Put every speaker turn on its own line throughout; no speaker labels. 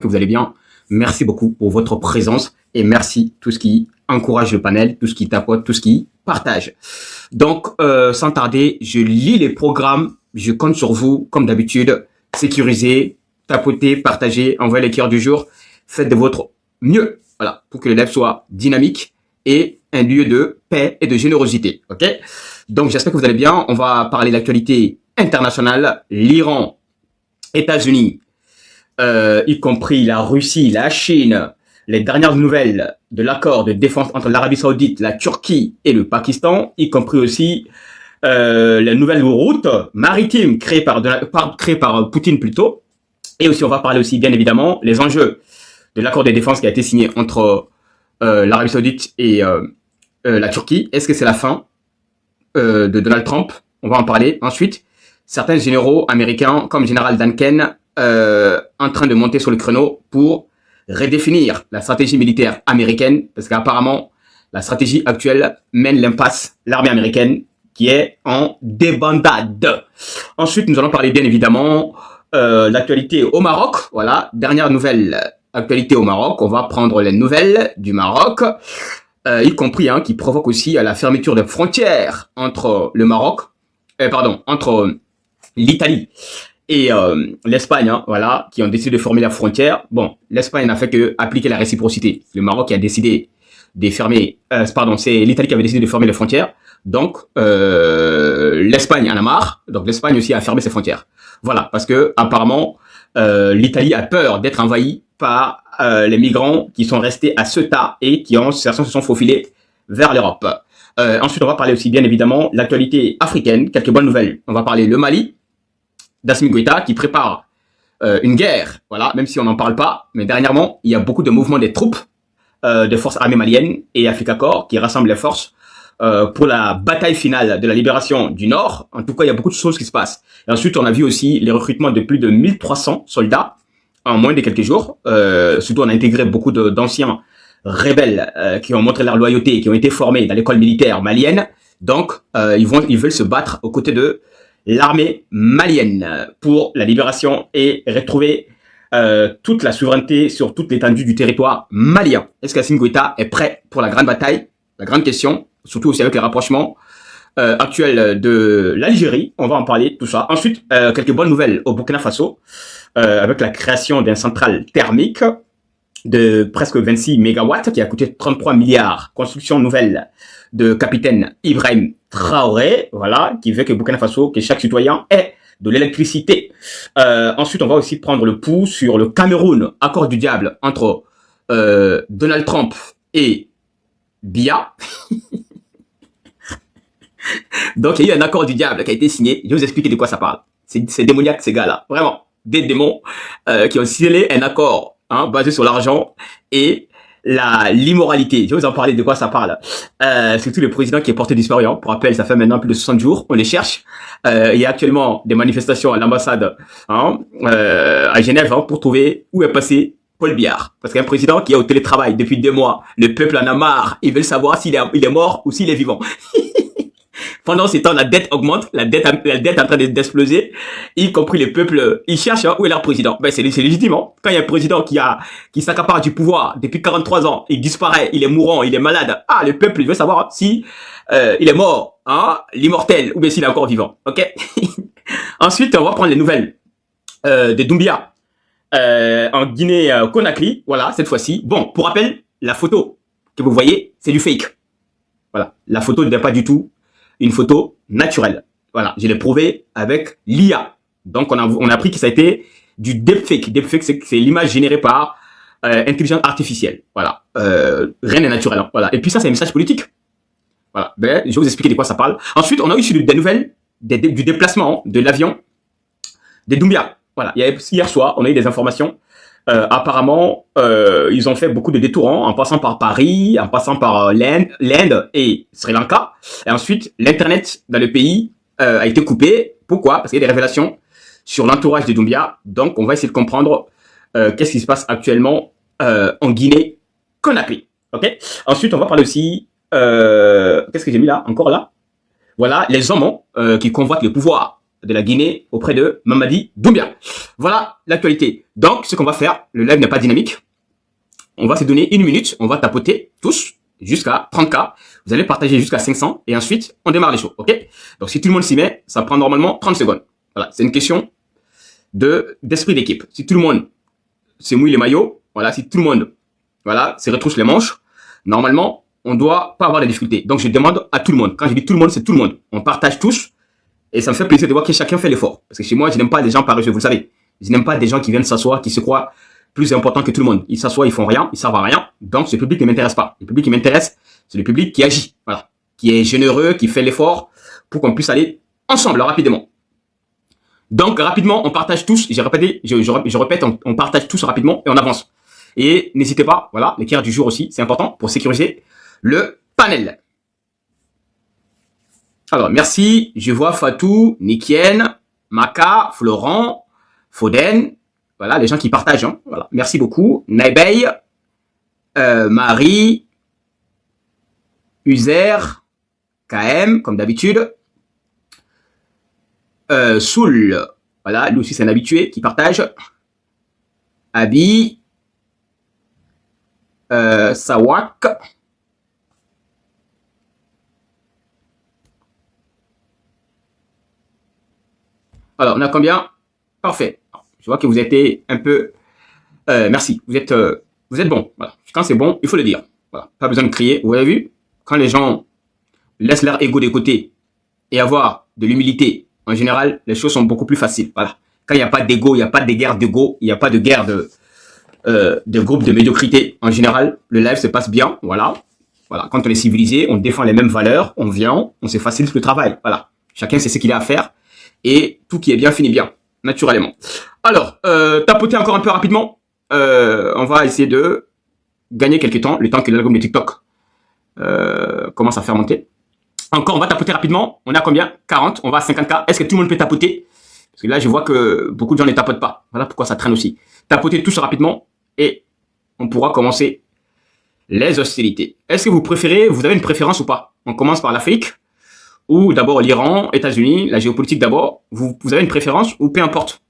que vous allez bien. Merci beaucoup pour votre présence et merci tout ce qui encourage le panel, tout ce qui tapote, tout ce qui partage. Donc, sans tarder, je lis les programmes. Je compte sur vous, comme d'habitude. Sécurisez, tapotez, partagez, envoyez les cœurs du jour. Faites de votre mieux, voilà, pour que le live soit dynamique et un lieu de paix et de générosité. Ok? Donc, j'espère que vous allez bien. On va parler de l'actualité internationale. L'Iran, États-Unis, y compris la Russie, la Chine, les dernières nouvelles de l'accord de défense entre l'Arabie Saoudite, la Turquie et le Pakistan, y compris aussi les nouvelles routes maritimes créées par Poutine plutôt. Et aussi, on va parler aussi, bien évidemment, les enjeux de l'accord de défense qui a été signé entre l'Arabie Saoudite et la Turquie. Est-ce que c'est la fin de Donald Trump? On va en parler. Ensuite, certains généraux américains, comme général Duncan, en train de monter sur le créneau pour redéfinir la stratégie militaire américaine, parce qu'apparemment, la stratégie actuelle mène l'impasse, l'armée américaine, qui est en débandade. Ensuite, nous allons parler bien évidemment l'actualité au Maroc. Voilà, dernière nouvelle actualité au Maroc. On va prendre les nouvelles du Maroc, y compris qui provoque aussi la fermeture de frontières entre le Maroc, entre l'Italie et l'Espagne, voilà, qui ont décidé de fermer la frontière. Bon, l'Espagne n'a fait que appliquer la réciprocité. Le Maroc qui a décidé de fermer, c'est l'Italie qui avait décidé de fermer les frontières. Donc, l'Espagne en a marre. Donc, l'Espagne aussi a fermé ses frontières. Voilà, parce que apparemment, l'Italie a peur d'être envahie par les migrants qui sont restés à Ceuta et certains se sont faufilés vers l'Europe. Ensuite, on va parler aussi, bien évidemment, l'actualité africaine. Quelques bonnes nouvelles. On va parler le Mali, d'Assimi Goïta qui prépare une guerre, voilà, même si on n'en parle pas, mais dernièrement, il y a beaucoup de mouvements des troupes des forces armées maliennes et Africa Corps qui rassemblent les forces pour la bataille finale de la libération du Nord. En tout cas, il y a beaucoup de choses qui se passent. Et ensuite, on a vu aussi les recrutements de plus de 1300 soldats en moins de quelques jours. Surtout, on a intégré beaucoup d'anciens rebelles qui ont montré leur loyauté et qui ont été formés dans l'école militaire malienne. Donc, ils veulent se battre aux côtés de l'armée malienne pour la libération et retrouver toute la souveraineté sur toute l'étendue du territoire malien. Est-ce qu'Assimi Goïta est prêt pour la grande bataille? La grande question, surtout aussi avec les rapprochements actuels de l'Algérie. On va en parler, tout ça. Ensuite, quelques bonnes nouvelles au Burkina Faso avec la création d'une centrale thermique de presque 26 mégawatts qui a coûté 33 milliards. Construction nouvelle de capitaine Ibrahim Traoré, voilà, qui veut que Burkina Faso, que chaque citoyen ait de l'électricité. Ensuite, on va aussi prendre le pouls sur le Cameroun, accord du diable entre Donald Trump et Biya. Donc, il y a eu un accord du diable qui a été signé. Je vais vous expliquer de quoi ça parle. C'est démoniaque, ces gars-là. Vraiment, des démons qui ont scellé un accord basé sur l'argent et l'immoralité. Je vais vous en parler de quoi ça parle. Surtout le président qui est porté disparu. Pour rappel, ça fait maintenant plus de 60 jours. On les cherche. Il y a actuellement des manifestations à l'ambassade à Genève pour trouver où est passé Paul Biya. Parce qu'un président qui est au télétravail depuis 2 mois, le peuple en a marre. Ils veulent savoir s'il est mort ou s'il est vivant. Pendant ce temps, la dette augmente, la dette est en train d'exploser, y compris le peuple, ils cherchent où est leur président. Ben, c'est légitime, Quand il y a un président qui s'accapare du pouvoir depuis 43 ans, il disparaît, il est mourant, il est malade. Ah, le peuple, il veut savoir si il est mort, l'immortel, ou bien s'il est encore vivant, ok? Ensuite, on va prendre les nouvelles de Doumbia en Guinée-Conakry, voilà, cette fois-ci. Bon, pour rappel, la photo que vous voyez, c'est du fake. Voilà, la photo n'est pas du tout une photo naturelle. Voilà, je l'ai prouvé avec l'IA. Donc, on a appris que ça a été du deepfake. Deepfake, c'est l'image générée par intelligence artificielle. Voilà, rien n'est naturel. Voilà. Et puis ça, c'est un message politique. Voilà, ben, je vais vous expliquer de quoi ça parle. Ensuite, on a eu des nouvelles du déplacement de l'avion de Doumbia. Voilà, hier soir, on a eu des informations. Apparemment, ils ont fait beaucoup de détours en passant par Paris, en passant par l'Inde et Sri Lanka. Et ensuite, l'Internet dans le pays a été coupé. Pourquoi? Parce qu'il y a des révélations sur l'entourage de Doumbia. Donc, on va essayer de comprendre qu'est-ce qui se passe actuellement en Guinée-Conakry. Ok. Ensuite, on va parler aussi... qu'est-ce que j'ai mis là? Encore là? Voilà, les hommes qui convoitent le pouvoir de la Guinée auprès de Mamadi Doumbia. Voilà l'actualité. Donc, ce qu'on va faire, le live n'est pas dynamique. On va se donner 1 minute, on va tapoter tous jusqu'à 30K. Vous allez partager jusqu'à 500 et ensuite, on démarre les shows, ok? Donc, si tout le monde s'y met, ça prend normalement 30 secondes. Voilà, c'est une question d'esprit d'équipe. Si tout le monde se mouille les maillots, voilà, si tout le monde, voilà, se retrousse les manches, normalement, on doit pas avoir de difficultés. Donc, je demande à tout le monde. Quand je dis tout le monde, c'est tout le monde. On partage tous et ça me fait plaisir de voir que chacun fait l'effort. Parce que chez moi, je n'aime pas les gens paresseux, vous le savez. Je n'aime pas des gens qui viennent s'asseoir, qui se croient plus importants que tout le monde. Ils s'assoient, ils font rien, ils servent à rien. Donc, ce public ne m'intéresse pas. Le public qui m'intéresse, c'est le public qui agit, voilà, qui est généreux, qui fait l'effort pour qu'on puisse aller ensemble, rapidement. Donc, rapidement, on partage tous. Je répète, on partage tous rapidement et on avance. Et n'hésitez pas, voilà, l'équerre du jour aussi, c'est important pour sécuriser le panel. Alors, merci. Je vois Fatou, Nikien, Maka, Florent, Foden. Voilà, les gens qui partagent. Hein, voilà. Merci beaucoup. Naibey, Marie, Uzer, KM, comme d'habitude. Soul, voilà, lui aussi c'est un habitué qui partage. Abi, Sawak. Alors, on a combien? Parfait. Je vois que vous êtes un peu... merci, vous êtes bon. Voilà. Quand c'est bon, il faut le dire. Voilà. Pas besoin de crier. Vous avez vu? Quand les gens laissent leur ego de côté et avoir de l'humilité, en général, les choses sont beaucoup plus faciles. Voilà. Quand il n'y a pas d'ego, il n'y a pas de guerre d'ego, il n'y a pas de guerre de groupe de médiocrité. En général, le live se passe bien. Voilà. Voilà. Quand on est civilisé, on défend les mêmes valeurs, on vient, on se facilite le travail. Voilà. Chacun sait ce qu'il a à faire. Et tout qui est bien finit bien, naturellement. Alors, tapoter encore un peu rapidement. On va essayer de gagner quelques temps, le temps que l'algorithme de TikTok commence à faire monter. Encore, on va tapoter rapidement. On a combien? 40, on va à 50K. Est-ce que tout le monde peut tapoter? Parce que là, je vois que beaucoup de gens ne tapotent pas. Voilà pourquoi ça traîne aussi. Tapotez tous rapidement et on pourra commencer les hostilités. Est-ce que vous préférez, vous avez une préférence ou pas? On commence par l'Afrique ou d'abord l'Iran, États-Unis, la géopolitique d'abord. Vous avez une préférence ou peu importe?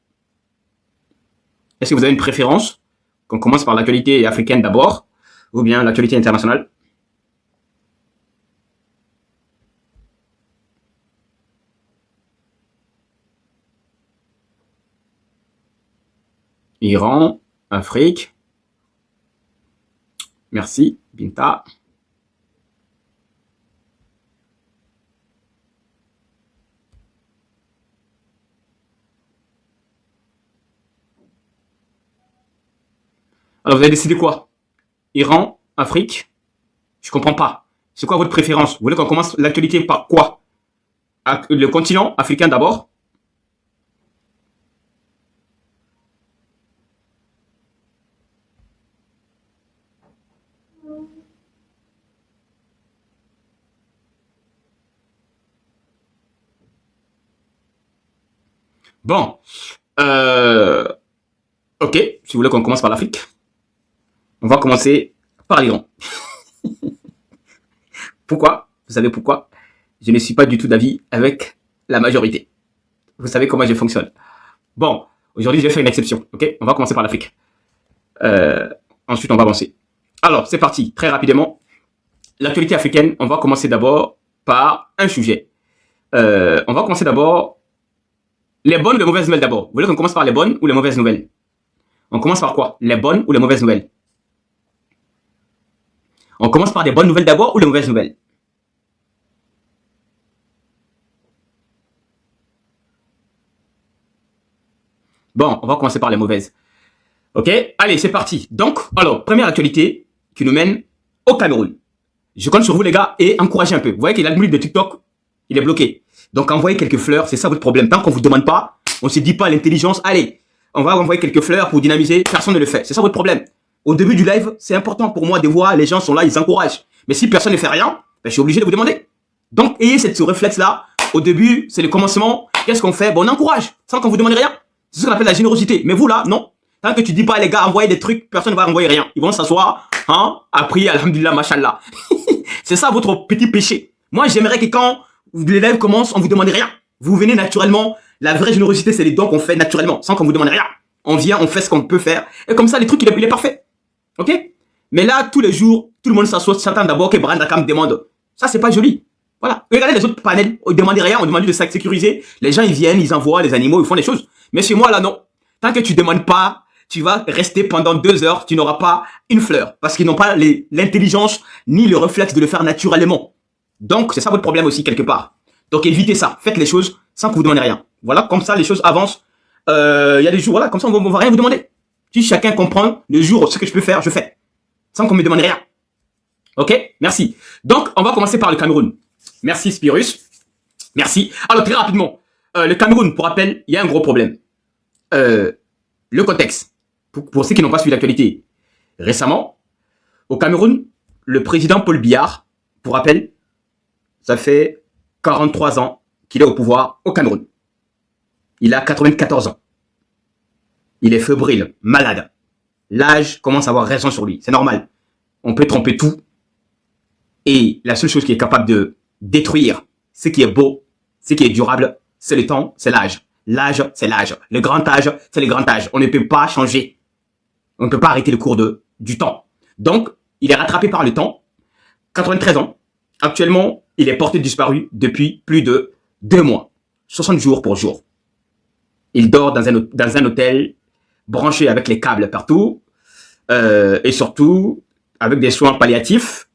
Est-ce que vous avez une préférence qu'on commence par l'actualité africaine d'abord ou bien l'actualité internationale? Iran, Afrique. Merci, Binta. Alors, vous avez décidé quoi? Iran, Afrique? Je comprends pas. C'est quoi votre préférence? Vous voulez qu'on commence l'actualité par quoi? Le continent africain d'abord? Bon. Ok, si vous voulez qu'on commence par l'Afrique, on va commencer par l'Iran. Pourquoi? Vous savez pourquoi? Je ne suis pas du tout d'avis avec la majorité. Vous savez comment je fonctionne. Bon, aujourd'hui, je vais faire une exception. Ok, on va commencer par l'Afrique. Ensuite, on va avancer. Alors, c'est parti. Très rapidement, l'actualité africaine, on va commencer d'abord par un sujet. On va commencer d'abord les bonnes ou les mauvaises nouvelles d'abord. Vous voulez qu'on commence par les bonnes ou les mauvaises nouvelles? On commence par quoi? Les bonnes ou les mauvaises nouvelles? On commence par des bonnes nouvelles d'abord ou les mauvaises nouvelles? Bon, on va commencer par les mauvaises. Ok? Allez, c'est parti. Donc, alors, première actualité qui nous mène au Cameroun. Je compte sur vous, les gars, et encouragez un peu. Vous voyez que l'algorithme de TikTok, il est bloqué. Donc, envoyez quelques fleurs, c'est ça votre problème. Tant qu'on vous demande pas, on se dit pas à l'intelligence, allez, on va envoyer quelques fleurs pour dynamiser, personne ne le fait. C'est ça votre problème. Au début du live, c'est important pour moi de voir, les gens sont là, ils encouragent. Mais si personne ne fait rien, ben, je suis obligé de vous demander. Donc, ayez ce réflexe-là. Au début, c'est le commencement. Qu'est-ce qu'on fait? Bon, on encourage, sans qu'on vous demande rien. C'est ce qu'on appelle la générosité. Mais vous, là, non. Tant que tu dis pas, les gars, envoyez des trucs, personne ne va envoyer rien. Ils vont s'asseoir, hein, à prier, alhamdulillah, machallah. C'est ça votre petit péché. Moi, j'aimerais que quand les lives commencent, on vous demande rien. Vous venez naturellement, La vraie générosité, c'est les dons qu'on fait naturellement, sans qu'on vous demande rien. On vient, on fait ce qu'on peut faire. Et comme ça, les trucs, il est parfait. Ok? Mais là, tous les jours, tout le monde s'attend d'abord que Brandakam demande. Ça, c'est pas joli. Voilà. Regardez les autres panels. On ne demande rien, on demande de sécuriser. Les gens, ils viennent, ils envoient les animaux, ils font des choses. Mais chez moi, là, non. Tant que tu demandes pas, tu vas rester pendant 2 heures, tu n'auras pas une fleur. Parce qu'ils n'ont pas l'intelligence ni le réflexe de le faire naturellement. Donc, c'est ça votre problème aussi, quelque part. Donc, évitez ça. Faites les choses sans que vous demandez rien. Voilà, comme ça, les choses avancent. Il y a des jours, voilà, comme ça, on va rien vous demander. Si chacun comprend le jour, ce que je peux faire, je fais. Sans qu'on me demande rien. Ok? Merci. Donc, on va commencer par le Cameroun. Merci, Spirus. Merci. Alors, très rapidement, le Cameroun, pour rappel, il y a un gros problème. Le contexte, pour ceux qui n'ont pas suivi l'actualité. Récemment, au Cameroun, le président Paul Biya, pour rappel, ça fait 43 ans qu'il est au pouvoir au Cameroun. Il a 94 ans. Il est fébrile, malade. L'âge commence à avoir raison sur lui. C'est normal. On peut tromper tout. Et la seule chose qui est capable de détruire ce qui est beau, ce qui est durable, c'est le temps, c'est l'âge. L'âge, c'est l'âge. Le grand âge, c'est le grand âge. On ne peut pas changer. On ne peut pas arrêter le cours du temps. Donc, il est rattrapé par le temps. 93 ans. Actuellement, il est porté disparu depuis plus de 2 mois. 60 jours pour jour. Il dort dans un hôtel branché avec les câbles partout. Et surtout, avec des soins palliatifs.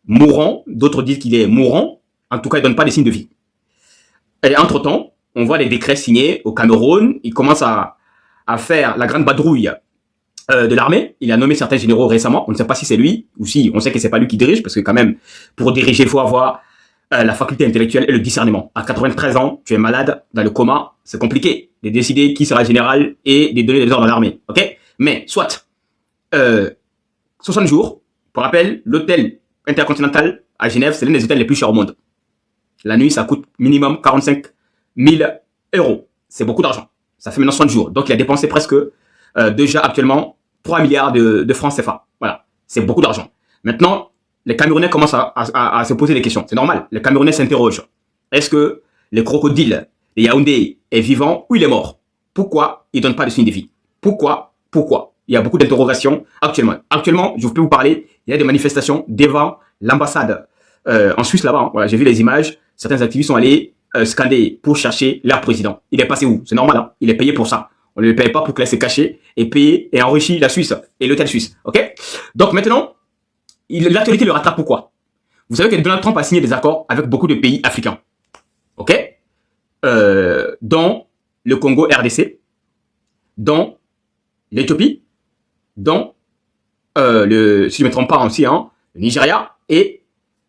Mourant. D'autres disent qu'il est mourant. En tout cas, il ne donne pas des signes de vie. Et entre-temps, on voit des décrets signés au Cameroun. Il commence à faire la grande badrouille de l'armée. Il a nommé certains généraux récemment. On ne sait pas si c'est lui ou si on sait que c'est pas lui qui dirige, parce que quand même, pour diriger, il faut avoir la faculté intellectuelle et le discernement. À 93 ans, tu es malade, dans le coma, c'est compliqué de décider qui sera général et de donner des ordres à l'armée. Ok? Mais soit 60 jours. Pour rappel, l'hôtel intercontinental à Genève, c'est l'un des hôtels les plus chers au monde. La nuit, ça coûte minimum 45 000 €. C'est beaucoup d'argent. Ça fait maintenant 60 jours. Donc, il a dépensé presque déjà actuellement 3 milliards de francs CFA. Voilà. C'est beaucoup d'argent. Maintenant, les Camerounais commencent à se poser des questions. C'est normal. Les Camerounais s'interrogent. Est-ce que le crocodile de Yaoundé est vivant ou il est mort? Pourquoi il ne donne pas de signe de vie? Pourquoi? Il y a beaucoup d'interrogations actuellement. Actuellement, je peux vous parler, il y a des manifestations devant l'ambassade en Suisse là-bas. Hein. Voilà, j'ai vu les images. Certains activistes sont allés scander pour chercher leur président. Il est passé où? C'est normal. Hein. Il est payé pour ça. On ne le paye pas pour qu'il se cacher et payer et enrichir la Suisse et l'hôtel suisse. Ok? Donc maintenant, l'actualité le rattrape. Pourquoi? Vous savez que Donald Trump a signé des accords avec beaucoup de pays africains. Ok? Dont le Congo RDC, dont l'Éthiopie, dont si je ne me trompe pas aussi, hein, le Nigeria, et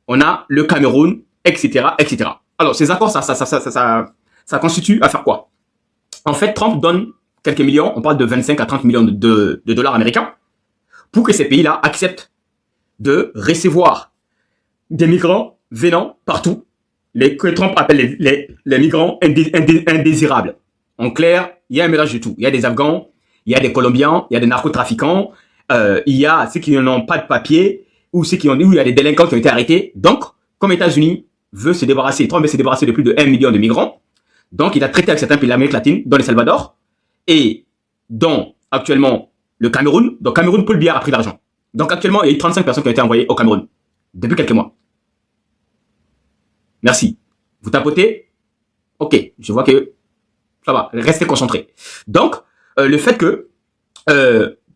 on a le Cameroun, etc., etc. Alors, ces accords, ça constitue à faire quoi? En fait, Trump donne quelques millions, on parle de 25 à 30 millions de dollars américains, pour que ces pays-là acceptent de recevoir des migrants venant partout, que Trump appelle les migrants indésirables. En clair, il y a un mélange de tout. Il y a des Afghans, il y a des Colombiens, il y a des narcotrafiquants, il y a ceux qui n'ont pas de papier, ou ceux où il y a des délinquants qui ont été arrêtés. Donc, comme les États-Unis Trump veut se débarrasser de plus de 1 million de migrants. Donc, il a traité avec certains pays de l'Amérique latine, dont le Salvador, et dont actuellement le Cameroun. Donc, Cameroun, Paul Biya a pris l'argent. Donc, actuellement, il y a eu 35 personnes qui ont été envoyées au Cameroun depuis quelques mois. Merci. Vous tapotez? Ok, je vois que ça va, restez concentrés. Donc, le fait que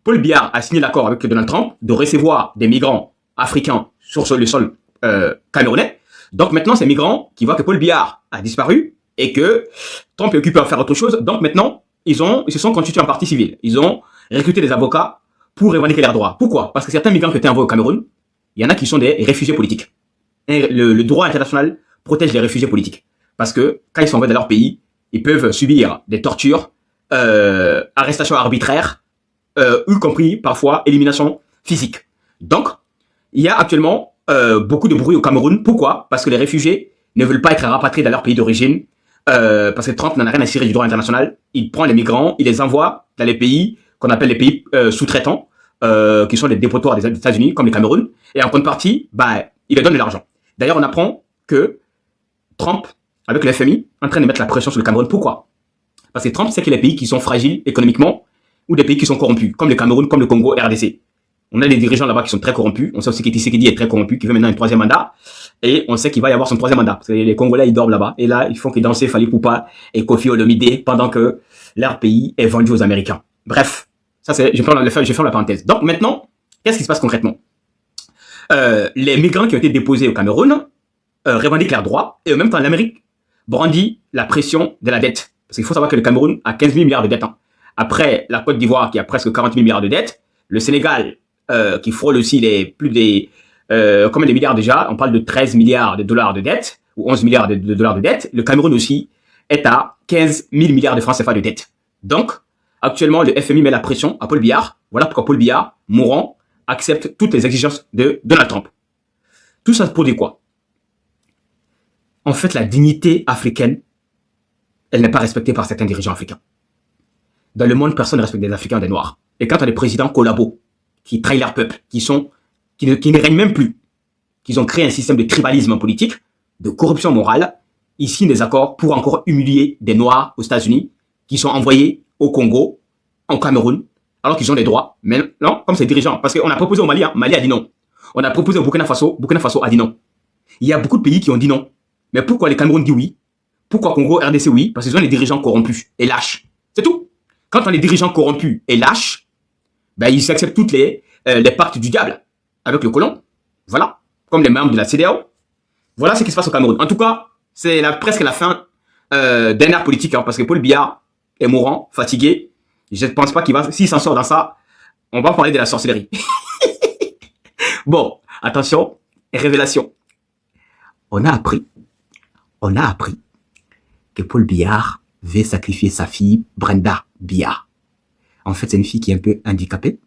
Paul Biya a signé l'accord avec Donald Trump de recevoir des migrants africains sur le sol camerounais. Donc maintenant, ces migrants qui voient que Paul Biya a disparu et que Trump est occupé à faire autre chose. Donc maintenant, ils se sont constitués en partie civile. Ils ont recruté des avocats pour revendiquer leurs droits. Pourquoi? Parce que certains migrants qui étaient envoyés au Cameroun, il y en a qui sont des réfugiés politiques. Et le droit international protège les réfugiés politiques. Parce que quand ils sont envoyés dans leur pays, ils peuvent subir des tortures, arrestations arbitraires, y compris parfois élimination physique. Donc, il y a actuellement beaucoup de bruit au Cameroun. Pourquoi? Parce que les réfugiés ne veulent pas être rapatriés dans leur pays d'origine, parce que Trump n'en a rien à cirer du droit international. Il prend les migrants, il les envoie dans les pays qu'on appelle les pays sous-traitants, qui sont les dépotoirs des États-Unis, comme le Cameroun, et en contrepartie, il leur donne de l'argent. D'ailleurs, on apprend que Trump, avec le FMI, est en train de mettre la pression sur le Cameroun. Pourquoi? Parce que Trump sait qu'il y a des pays qui sont fragiles économiquement ou des pays qui sont corrompus, comme le Cameroun, comme le Congo, RDC. On a des dirigeants là-bas qui sont très corrompus. On sait aussi que Tshisekedi est très corrompu, qui veut maintenant un troisième mandat. Et on sait qu'il va y avoir son troisième mandat. Parce que les Congolais, ils dorment là-bas. Et là, ils font que danser Fally Poupa et Kofi Olomide pendant que leur pays est vendu aux Américains. Bref, ça c'est, je ferme la parenthèse. Donc maintenant, qu'est-ce qui se passe concrètement? Les migrants qui ont été déposés au Cameroun revendiquent leurs droits. Et en même temps, l'Amérique brandit la pression de la dette. Parce qu'il faut savoir que le Cameroun a 15 000 milliards de dettes. Hein. Après la Côte d'Ivoire qui a presque 40 000 milliards de dettes, le Sénégal qui frôle aussi les plus des combien de milliards déjà, on parle de 13 milliards de dollars de dettes ou 11 milliards de dollars de dettes. Le Cameroun aussi est à 15 000 milliards de francs CFA de dettes. Donc actuellement le FMI met la pression à Paul Biya. Voilà pourquoi Paul Biya, mourant, accepte toutes les exigences de Donald Trump. Tout ça pour dire quoi? En fait, la dignité africaine, elle n'est pas respectée par certains dirigeants africains. Dans le monde, personne ne respecte des Africains, des Noirs. Et quand on a des présidents collabos qui trahissent leur peuple, qui ne règnent même plus, qui ont créé un système de tribalisme politique, de corruption morale, ils signent des accords pour encore humilier des Noirs aux États-Unis, qui sont envoyés au Congo, en Cameroun, alors qu'ils ont des droits. Mais non, comme ces dirigeants. Parce qu'on a proposé au Mali, hein, Mali a dit non. On a proposé au Burkina Faso a dit non. Il y a beaucoup de pays qui ont dit non. Mais pourquoi les Cameroun dit oui? Pourquoi Congo, RDC oui? Parce qu'ils ont des dirigeants corrompus et lâches. C'est tout. Quand on a des dirigeants corrompus et lâches, ben, ils acceptent toutes les pactes du diable avec le colon. Voilà. Comme les membres de la CEDEAO. Voilà ce qui se passe au Cameroun. En tout cas, c'est presque la fin d'un ère politique, hein, parce que Paul Biya est mourant, fatigué. Je ne pense pas qu'il va, s'il s'en sort dans ça, on va parler de la sorcellerie. Bon, attention, révélation. On a appris que Paul Biya veut sacrifier sa fille, Brenda Biya. En fait, c'est une fille qui est un peu handicapée,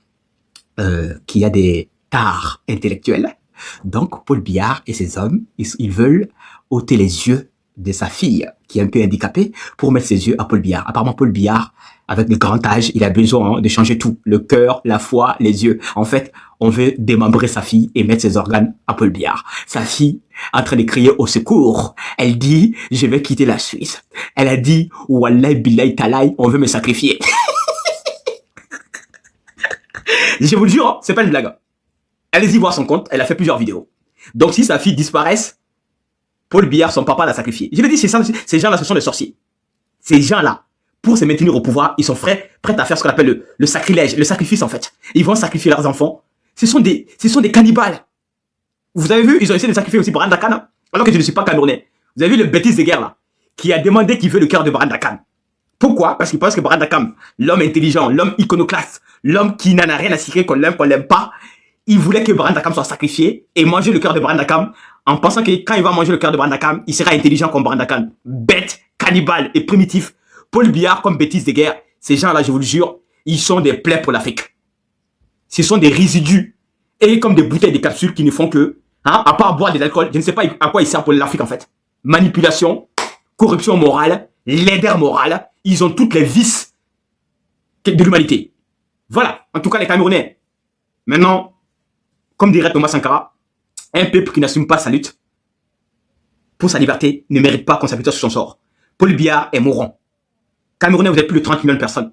qui a des tares intellectuelles. Donc, Paul Biya et ses hommes, ils veulent ôter les yeux de sa fille, qui est un peu handicapée, pour mettre ses yeux à Paul Biya. Apparemment, Paul Biya, avec le grand âge, il a besoin de changer tout. Le cœur, la foi, les yeux. En fait, on veut démembrer sa fille et mettre ses organes à Paul Biya. Sa fille, en train de crier au secours. Elle dit, je vais quitter la Suisse. Elle a dit, Wallahi billahi talaï, on veut me sacrifier. Je vous le jure, hein, c'est pas une blague. Allez-y voir son compte, elle a fait plusieurs vidéos. Donc si sa fille disparaisse, Paul Biya, son papa, l'a sacrifié. Je l'ai dit, ces gens-là, ce sont des sorciers. Ces gens-là, pour se maintenir au pouvoir, ils sont prêts à faire ce qu'on appelle le sacrilège, le sacrifice en fait. Ils vont sacrifier leurs enfants. Ce sont des cannibales. Vous avez vu, ils ont essayé de sacrifier aussi Branda Khan, alors que je ne suis pas camerounais. Vous avez vu le bêtise de guerre là, qui a demandé qu'il veut le cœur de Branda Khan. Pourquoi? Parce qu'il pense que Branda Khan, l'homme intelligent, l'homme iconoclaste, l'homme qui n'en a rien à cirer, qu'on l'aime pas, il voulait que Branda Khan soit sacrifié et manger le cœur de Branda Khan en pensant que quand il va manger le cœur de Branda Khan, il sera intelligent comme Branda Khan. Bête, cannibale et primitif. Paul Biya, comme bêtise de guerre, ces gens-là, je vous le jure, ils sont des plaies pour l'Afrique. Ce sont des résidus et comme des bouteilles, des capsules qui ne font que, hein, à part boire de l'alcool, je ne sais pas à quoi ils servent pour l'Afrique en fait. Manipulation, corruption morale, laideur morale, ils ont toutes les vices de l'humanité. Voilà, en tout cas les Camerounais. Maintenant, comme dirait Thomas Sankara, un peuple qui n'assume pas sa lutte pour sa liberté ne mérite pas qu'on s'appuie sur son sort. Paul Biya est mourant. Camerounais, vous êtes plus de 30 millions de personnes.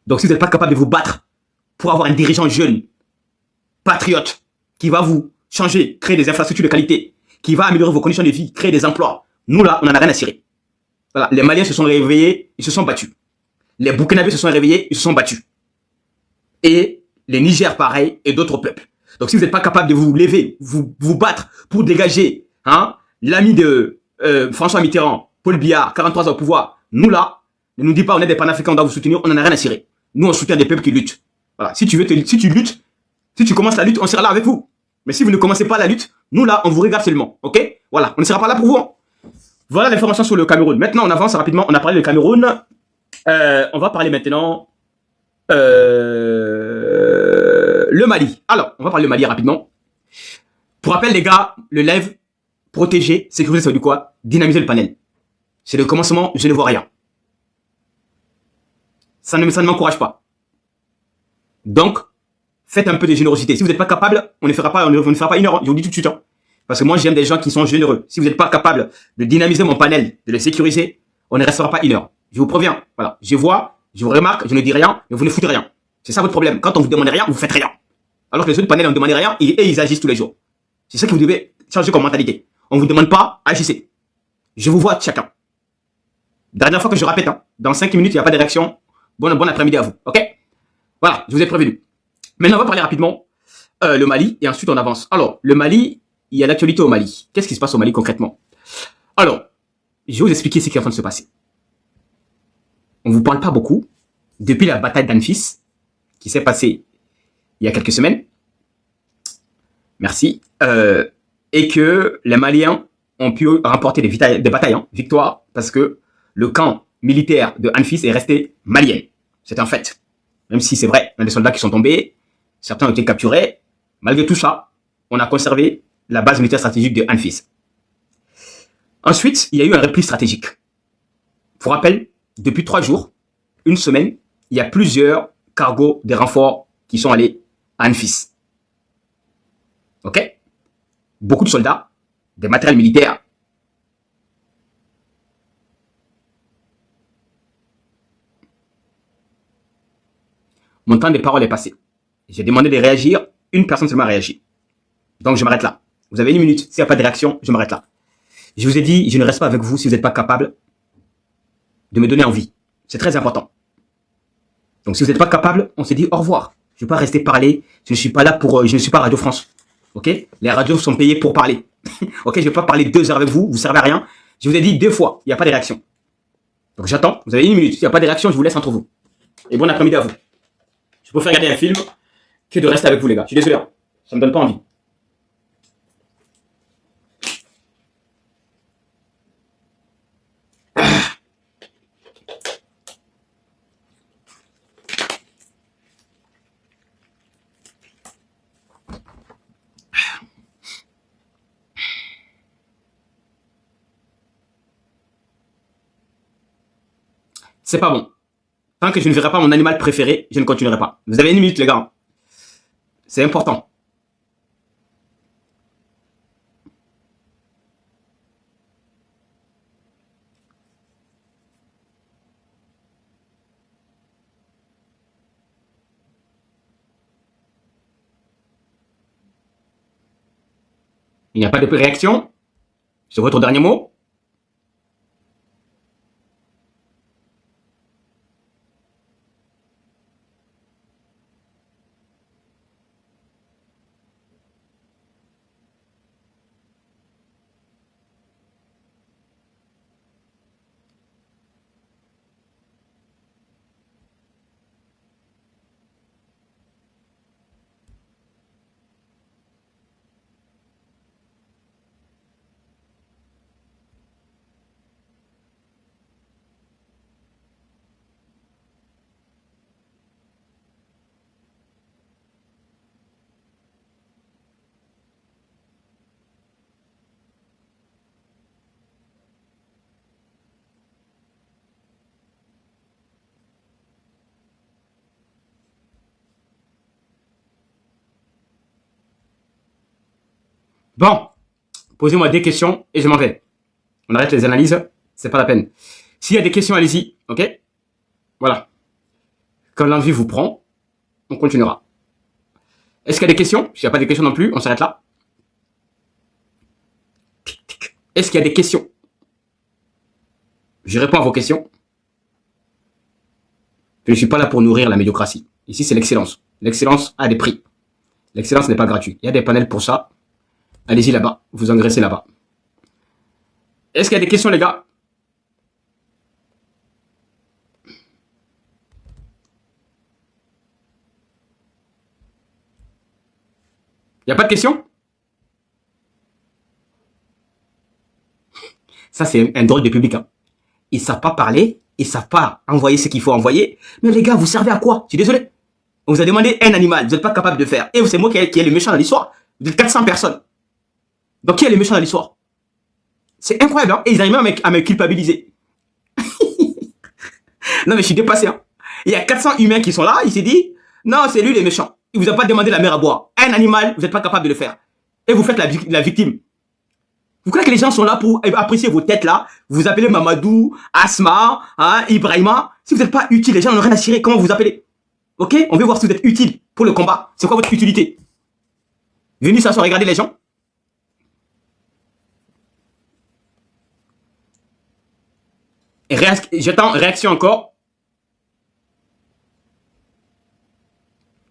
Donc si vous n'êtes pas capable de vous battre pour avoir un dirigeant jeune, patriote, qui va vous changer, créer des infrastructures de qualité, qui va améliorer vos conditions de vie, créer des emplois, nous là, on n'en a rien à cirer. Voilà. Les Maliens se sont réveillés, ils se sont battus. Les Burkinabés se sont réveillés, ils se sont battus. Et les Niger pareil, et d'autres peuples. Donc si vous n'êtes pas capable de vous lever, vous battre pour dégager, hein, l'ami de François Mitterrand, Paul Biya, 43 ans au pouvoir, nous là, ne nous dis pas on est des panafricains, on doit vous soutenir, on n'en a rien à cirer. Nous on soutient des peuples qui luttent. Voilà. Si tu luttes, si tu commences la lutte, on sera là avec vous. Mais si vous ne commencez pas la lutte, nous là, on vous regarde seulement. Ok? Voilà. On ne sera pas là pour vous. Hein. Voilà l'information sur le Cameroun. Maintenant, on avance rapidement. On a parlé du Cameroun. On va parler maintenant le Mali. Alors, on va parler du Mali rapidement. Pour rappel, les gars, le live, protéger, sécuriser, ça veut dire quoi? Dynamiser le panel. C'est le commencement, je ne vois rien. Ça ne m'encourage pas. Donc, faites un peu de générosité. Si vous n'êtes pas capable, on ne fera pas 1 heure. Je vous dis tout de suite. Hein. Parce que moi, j'aime des gens qui sont généreux. Si vous n'êtes pas capable de dynamiser mon panel, de le sécuriser, on ne restera pas 1 heure. Je vous préviens. Voilà. Je vois, je vous remarque, je ne dis rien, mais vous ne foutez rien. C'est ça votre problème. Quand on vous demande rien, vous faites rien. Alors que les autres panels, on ne demande rien et ils agissent tous les jours. C'est ça que vous devez changer comme mentalité. On ne vous demande pas, agissez. Je vous vois chacun. Dernière fois que je répète, hein, dans 5 minutes, il n'y a pas de réaction. Bon après-midi à vous. OK? Voilà, je vous ai prévenu. Maintenant, on va parler rapidement le Mali et ensuite on avance. Alors, le Mali, il y a l'actualité au Mali. Qu'est-ce qui se passe au Mali concrètement? Alors, je vais vous expliquer ce qui est en train de se passer. On ne vous parle pas beaucoup depuis la bataille d'Anfis qui s'est passée il y a quelques semaines. Merci. Et que les Maliens ont pu remporter des batailles, hein, victoires, parce que le camp militaire de Anfis est resté malien. C'est un fait. Même si c'est vrai, il y a des soldats qui sont tombés, certains ont été capturés. Malgré tout ça, on a conservé la base militaire stratégique de Anfis. Ensuite, il y a eu un repli stratégique. Pour rappel, depuis 3 jours, une semaine, il y a plusieurs cargos de renforts qui sont allés à Anfis. OK? Beaucoup de soldats, des matériels militaires. Mon temps de parole est passé. J'ai demandé de réagir. Une personne seulement a réagi. Donc, je m'arrête là. Vous avez 1 minute. S'il n'y a pas de réaction, je m'arrête là. Je vous ai dit, je ne reste pas avec vous si vous n'êtes pas capable de me donner envie. C'est très important. Donc, si vous n'êtes pas capable, on se dit au revoir. Je ne vais pas rester parler. Je ne suis pas là pour... je ne suis pas Radio France. OK? Les radios sont payées pour parler. OK? Je ne vais pas parler 2 heures avec vous. Vous ne servez à rien. Je vous ai dit 2 fois. Il n'y a pas de réaction. Donc, j'attends. Vous avez 1 minute. S'il n'y a pas de réaction, je vous laisse entre vous. Et bon après-midi à vous. Je préfère regarder un film que de rester avec vous, les gars. Je suis désolé. Ça ne me donne pas envie. C'est pas bon. Tant que je ne verrai pas mon animal préféré, je ne continuerai pas. Vous avez 1 minute, les gars. C'est important. Il n'y a pas de réaction sur votre dernier mot? Bon, posez-moi des questions et je m'en vais. On arrête les analyses, c'est pas la peine. S'il y a des questions, allez-y, OK? Voilà. Quand l'envie vous prend, on continuera. Est-ce qu'il y a des questions? S'il n'y a pas de questions non plus, on s'arrête là. Est-ce qu'il y a des questions? Je réponds à vos questions. Je ne suis pas là pour nourrir la médiocratie. Ici, c'est l'excellence. L'excellence a des prix. L'excellence n'est pas gratuite. Il y a des panels pour ça. Allez-y là-bas. Vous engraissez là-bas. Est-ce qu'il y a des questions, les gars? Il n'y a pas de questions? Ça, c'est un drôle de public. Hein. Ils ne savent pas parler. Ils ne savent pas envoyer ce qu'il faut envoyer. Mais les gars, vous servez à quoi? Je suis désolé. On vous a demandé un animal. Vous n'êtes pas capable de faire. Et c'est moi qui est le méchant dans l'histoire. Vous êtes 400 personnes. Donc, qui est le méchant dans l'histoire? C'est incroyable. Hein? Et ils arrivent même à me culpabiliser. Non, mais je suis dépassé. Hein? Il y a 400 humains qui sont là. Il s'est dit, non, c'est lui le méchant. Il vous a pas demandé la mer à boire. Un animal, vous n'êtes pas capable de le faire. Et vous faites la victime. Vous croyez que les gens sont là pour apprécier vos têtes là? Vous appelez Mamadou, Asma, hein, Ibrahima. Si vous n'êtes pas utile, les gens n'ont rien à cirer. Comment vous appelez? Ok? On veut voir si vous êtes utile pour le combat. C'est quoi votre utilité? Venez s'asseoir, regarder les gens. J'attends réaction encore.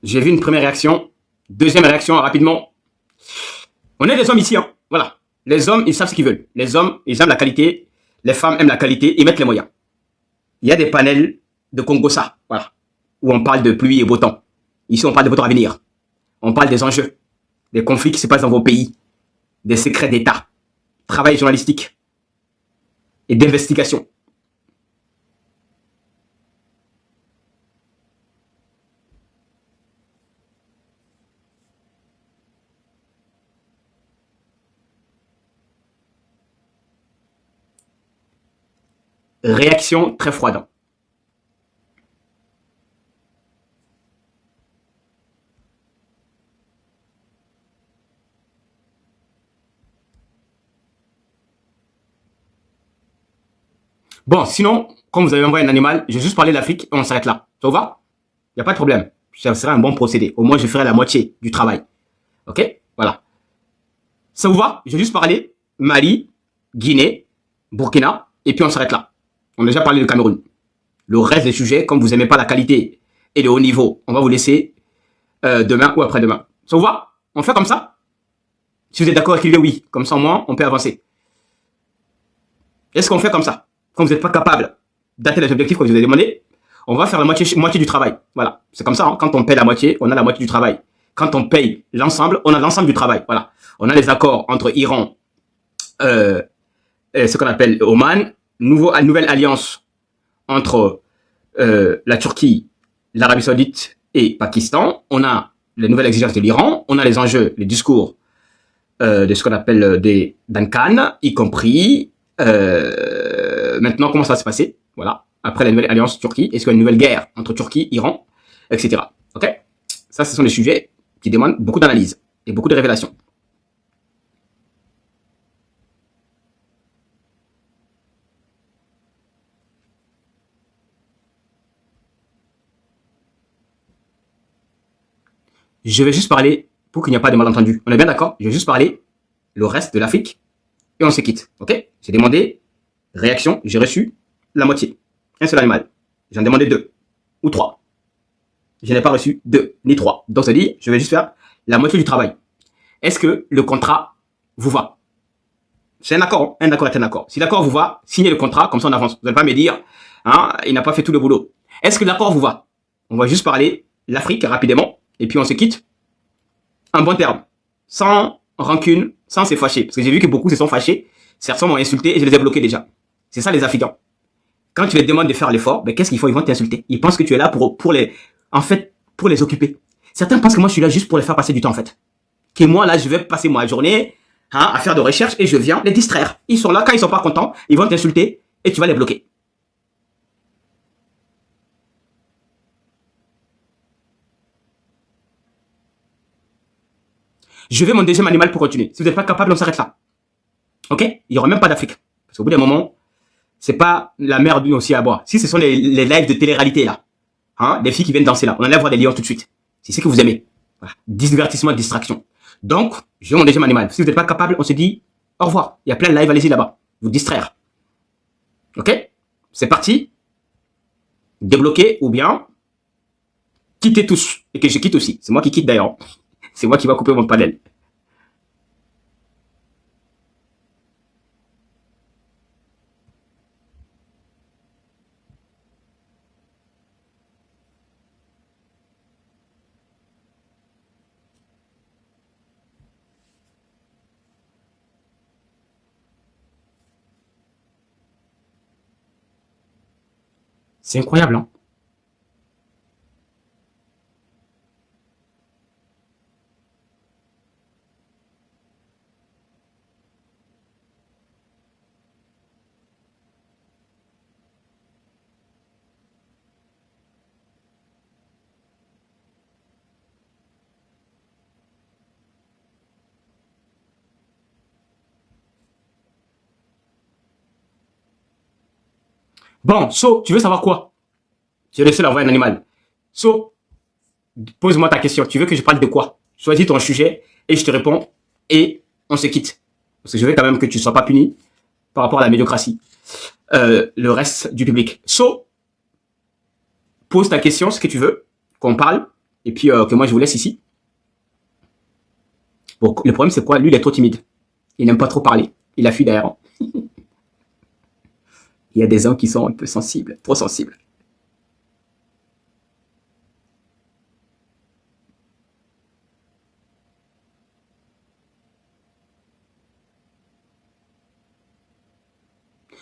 J'ai vu une première réaction. Deuxième réaction, rapidement. On est des hommes ici, hein. Voilà. Les hommes, ils savent ce qu'ils veulent. Les hommes, ils aiment la qualité. Les femmes aiment la qualité. Ils mettent les moyens. Il y a des panels de Congossa, voilà, où on parle de pluie et beau temps. Ici, on parle de votre avenir. On parle des enjeux, des conflits qui se passent dans vos pays, des secrets d'État, travail journalistique et d'investigation. Réaction très froide. Bon, sinon, comme vous avez envoyé un animal, je vais juste parler de l'Afrique et on s'arrête là. Ça vous va? Il n'y a pas de problème. Ça sera un bon procédé. Au moins, je ferai la moitié du travail. Ok? Voilà. Ça vous va? Je vais juste parler Mali, Guinée, Burkina, et puis on s'arrête là. On a déjà parlé du Cameroun. Le reste des sujets, comme vous n'aimez pas la qualité et le haut niveau, on va vous laisser demain ou après-demain. Ça vous va? On fait comme ça? Si vous êtes d'accord, écrivez oui. Comme ça, au moins, on peut avancer. Est-ce qu'on fait comme ça? Quand vous n'êtes pas capable d'atteindre les objectifs que je vous ai demandé, on va faire la moitié du travail. Voilà. C'est comme ça, hein. Quand on paye la moitié, on a la moitié du travail. Quand on paye l'ensemble, on a l'ensemble du travail. Voilà. On a les accords entre Iran, ce qu'on appelle Oman, nouvelle alliance entre la Turquie, l'Arabie Saoudite et Pakistan. On a les nouvelles exigences de l'Iran. On a les enjeux, les discours de ce qu'on appelle des Duncan, y compris maintenant comment ça va se passer. Voilà. Après la nouvelle alliance Turquie, est-ce qu'il y a une nouvelle guerre entre Turquie, Iran, etc. Ok? Ça, ce sont des sujets qui demandent beaucoup d'analyse et beaucoup de révélations. Je vais juste parler, pour qu'il n'y ait pas de malentendu. On est bien d'accord? Je vais juste parler le reste de l'Afrique et on se quitte. Ok? J'ai demandé réaction, j'ai reçu la moitié. Un seul animal. J'en demandais 2 ou 3. Je n'ai pas reçu 2 ni 3. Donc ça dit, je vais juste faire la moitié du travail. Est-ce que le contrat vous va? C'est un accord, hein? Un accord est un accord. Si l'accord vous va, signez le contrat, comme ça on avance. Vous n'allez pas me dire, hein, il n'a pas fait tout le boulot. Est-ce que l'accord vous va? On va juste parler l'Afrique rapidement, et puis on se quitte en bon terme, sans rancune, sans se fâcher. Parce que j'ai vu que beaucoup se sont fâchés, certains m'ont insulté et je les ai bloqués déjà. C'est ça les Africains. Quand tu les demandes de faire l'effort, ben qu'est-ce qu'ils font? Ils vont t'insulter. Ils pensent que tu es là pour les occuper. Certains pensent que moi je suis là juste pour les faire passer du temps en fait. Que moi là je vais passer ma journée, hein, à faire de recherche et je viens les distraire. Ils sont là, quand ils sont pas contents, ils vont t'insulter et tu vas les bloquer. Je vais mon deuxième animal pour continuer. Si vous n'êtes pas capable, on s'arrête là. Ok? Il n'y aura même pas d'Afrique. Parce qu'au bout d'un moment, c'est pas la mer d'une aussi à boire. Si ce sont les lives de télé-réalité là, hein, des filles qui viennent danser là, on allait voir des lions tout de suite. C'est ce que vous aimez. Voilà. Divertissement, distraction. Donc, je vais mon deuxième animal. Si vous n'êtes pas capable, on se dit au revoir. Il y a plein de lives, allez-y là-bas. Vous distraire. Ok? C'est parti. Débloquer ou bien quitter tous. Et que je quitte aussi. C'est moi qui quitte d'ailleurs. C'est moi qui va couper mon panel. C'est incroyable, hein? Bon, So, tu veux savoir quoi? J'ai le seul à avoir un animal. So, pose-moi ta question. Tu veux que je parle de quoi? Choisis ton sujet et je te réponds et on se quitte. Parce que je veux quand même que tu ne sois pas puni par rapport à la médiocratie. Le reste du public. So, pose ta question, ce que tu veux, qu'on parle, et puis que moi je vous laisse ici. Bon, le problème c'est quoi? Lui, il est trop timide. Il n'aime pas trop parler. Il a fui derrière. Il y a des gens qui sont un peu sensibles, trop sensibles.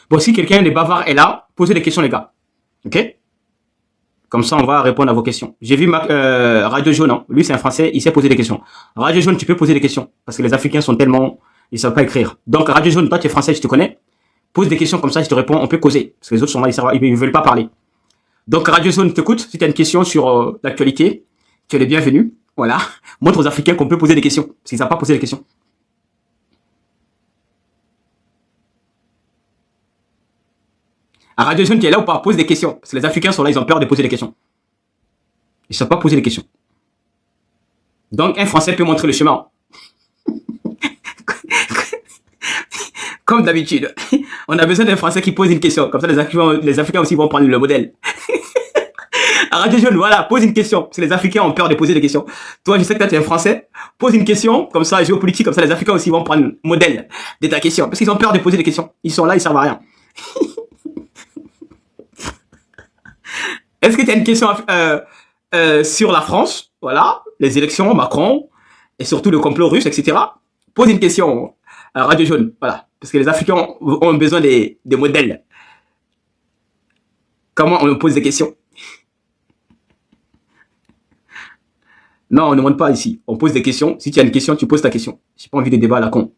Bon, si quelqu'un des bavards est là, posez des questions, les gars. Ok? Comme ça, on va répondre à vos questions. J'ai vu Radio Jaune, hein. Lui, c'est un Français, il sait poser des questions. Radio Jaune, tu peux poser des questions. Parce que les Africains sont tellement... Ils savent pas écrire. Donc, Radio Jaune, toi, tu es Français, je te connais. Pose des questions comme ça, je te réponds, on peut causer. Parce que les autres sont là, ils veulent pas parler. Donc, Radio Jaune t'écoute. Si tu as une question sur l'actualité, tu es le bienvenu. Voilà. Montre aux Africains qu'on peut poser des questions. Parce qu'ils savent pas poser des questions. À Radio Jaune, tu es là ou pas? Pose des questions. Parce que les Africains sont là, ils ont peur de poser des questions. Ils ne savent pas poser des questions. Donc, un Français peut montrer le chemin. Comme d'habitude. On a besoin d'un Français qui pose une question. Comme ça, les Africains aussi vont prendre le modèle. À Radio Jaune, voilà, pose une question. Parce que les Africains ont peur de poser des questions. Toi, je sais que toi, tu es un Français. Pose une question. Comme ça, géopolitique, comme ça, les Africains aussi vont prendre le modèle de ta question. Parce qu'ils ont peur de poser des questions. Ils sont là, ils ne servent à rien. Est-ce que tu as une question sur la France? Voilà, les élections, Macron, et surtout le complot russe, etc. Pose une question à Radio Jaune. Voilà. Parce que les Africains ont besoin des modèles. Comment on pose des questions? Non, on ne demande pas ici. On pose des questions. Si tu as une question, tu poses ta question. J'ai pas envie de débat à la con.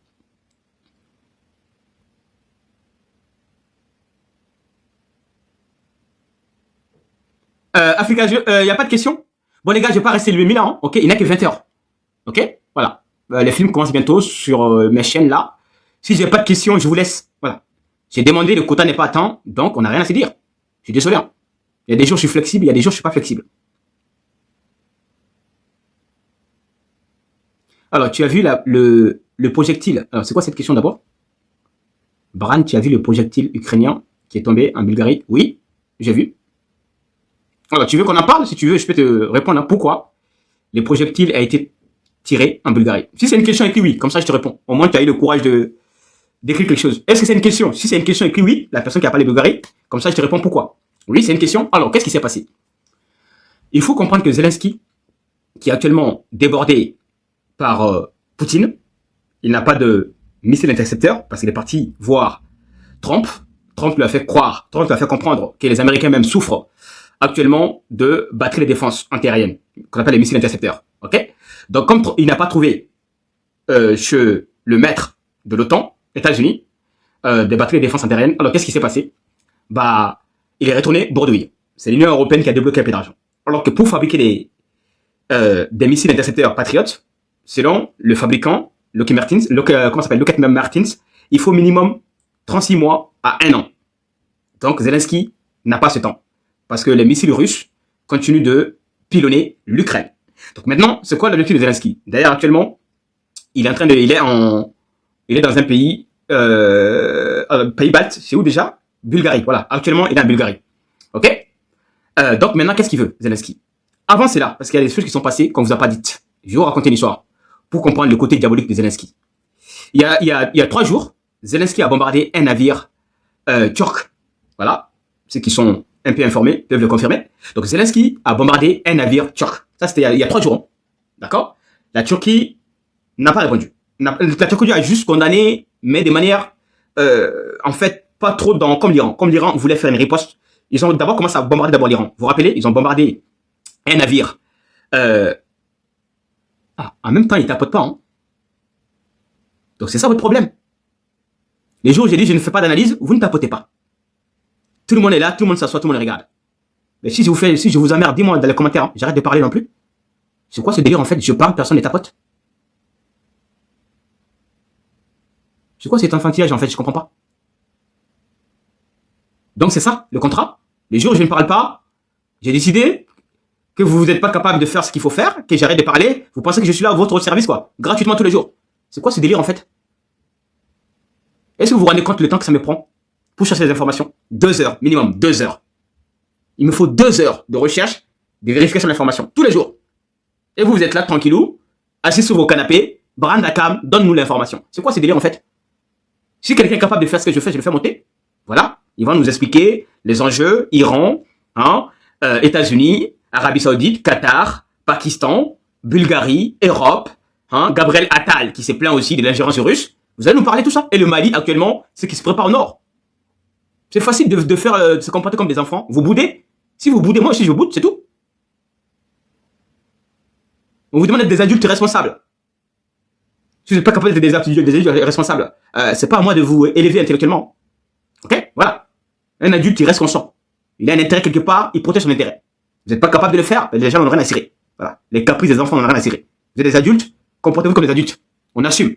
Africa, il n'y a pas de questions? Bon, les gars, je vais pas rester le là. Hein. Ok, il n'est que 20 heures. Ok, voilà. Les films commencent bientôt sur mes chaînes là. Si j'ai pas de questions, je vous laisse. Voilà. J'ai demandé, le quota n'est pas à temps, donc on n'a rien à se dire. Je suis désolé. Hein. Il y a des jours je suis flexible, il y a des jours je suis pas flexible. Alors, tu as vu le projectile. Alors, c'est quoi cette question d'abord? Bran, tu as vu le projectile ukrainien qui est tombé en Bulgarie? Oui, j'ai vu. Alors, tu veux qu'on en parle? Si tu veux, je peux te répondre. Hein. Pourquoi les projectiles a été tiré en Bulgarie? Si c'est une question écrite, oui. Comme ça, je te réponds. Au moins, tu as eu le courage d'écrire quelque chose. Est-ce que c'est une question? Si c'est une question écrite, oui. La personne qui a parlé Bulgarie, comme ça, je te réponds pourquoi. Oui, c'est une question. Alors, qu'est-ce qui s'est passé? Il faut comprendre que Zelensky, qui est actuellement débordé par Poutine, il n'a pas de missile intercepteur parce qu'il est parti voir Trump. Trump lui a fait croire, Trump lui a fait comprendre que les Américains même souffrent actuellement de batteries de défense antiaériennes, qu'on appelle les missiles intercepteurs. Ok? Donc, comme il n'a pas trouvé chez le maître de l'OTAN, États-Unis, des batteries de défense antiaériennes, alors qu'est-ce qui s'est passé? Bah, il est retourné bredouille. C'est l'Union européenne qui a débloqué un peu d'argent. Alors que pour fabriquer des missiles intercepteurs Patriot, selon le fabricant, Lockheed Martin, il faut minimum 36 mois à 1 an. Donc, Zelensky n'a pas ce temps. Parce que les missiles russes continuent de pilonner l'Ukraine. Donc maintenant, c'est quoi l'objectif de Zelensky? D'ailleurs, actuellement, il est dans un pays, pays balte. C'est où déjà? Bulgarie. Voilà. Actuellement, il est en Bulgarie. Ok? Donc maintenant, qu'est-ce qu'il veut, Zelensky? Avant cela, parce qu'il y a des choses qui sont passées qu'on vous a pas dites. Je vais vous raconter une histoire pour comprendre le côté diabolique de Zelensky. Il y a 3 jours, Zelensky a bombardé un navire turc. Voilà. Ceux qui sont un peu informés peuvent le confirmer. Donc Zelensky a bombardé un navire turc. Ça, c'était il y a 3 jours. Hein. D'accord? La Turquie n'a pas répondu. La Turquie a juste condamné, mais de manière, en fait, pas trop comme l'Iran. Comme l'Iran voulait faire une riposte, ils ont d'abord commencé à bombarder d'abord l'Iran. Vous vous rappelez? Ils ont bombardé un navire. En même temps, ils tapotent pas. Hein. Donc c'est ça votre problème. Les jours où j'ai dit je ne fais pas d'analyse, vous ne tapotez pas. Tout le monde est là, tout le monde s'assoit, tout le monde regarde. Mais si je vous emmerde, dis-moi dans les commentaires, hein, j'arrête de parler non plus. C'est quoi ce délire en fait? Je parle, personne ne tapote. C'est quoi cet enfantillage en fait? Je comprends pas. Donc c'est ça, le contrat. Les jours où je ne parle pas, j'ai décidé que vous n'êtes pas capable de faire ce qu'il faut faire, que j'arrête de parler, vous pensez que je suis là à votre service, quoi, gratuitement tous les jours. C'est quoi ce délire, en fait? Est-ce que vous vous rendez compte le temps que ça me prend pour chercher les informations? 2 heures, minimum, 2 heures. Il me faut 2 heures de recherche, de vérification d'informations, tous les jours. Et vous êtes là, tranquillou, assis sur vos canapés, Brandakam, donne-nous l'information. C'est quoi ce délire, en fait? Si quelqu'un est capable de faire ce que je fais monter. Voilà. Ils vont nous expliquer les enjeux, Iran, hein, États-Unis, Arabie Saoudite, Qatar, Pakistan, Bulgarie, Europe, hein, Gabriel Attal qui s'est plaint aussi de l'ingérence russe. Vous allez nous parler de tout ça. Et le Mali, actuellement, c'est qui se prépare au nord. C'est facile de faire, de se comporter comme des enfants. Vous boudez. Si vous boudez, moi aussi je boude, c'est tout. On vous demande d'être des adultes responsables. Si vous n'êtes pas capable d'être des adultes responsables, c'est pas à moi de vous élever intellectuellement. Ok? Voilà. Un adulte, il reste conscient. Il a un intérêt quelque part, il protège son intérêt. Vous n'êtes pas capable de le faire, les gens n'ont rien à cirer. Voilà. Les caprices des enfants n'ont rien à cirer. Vous êtes des adultes, comportez-vous comme des adultes. On assume.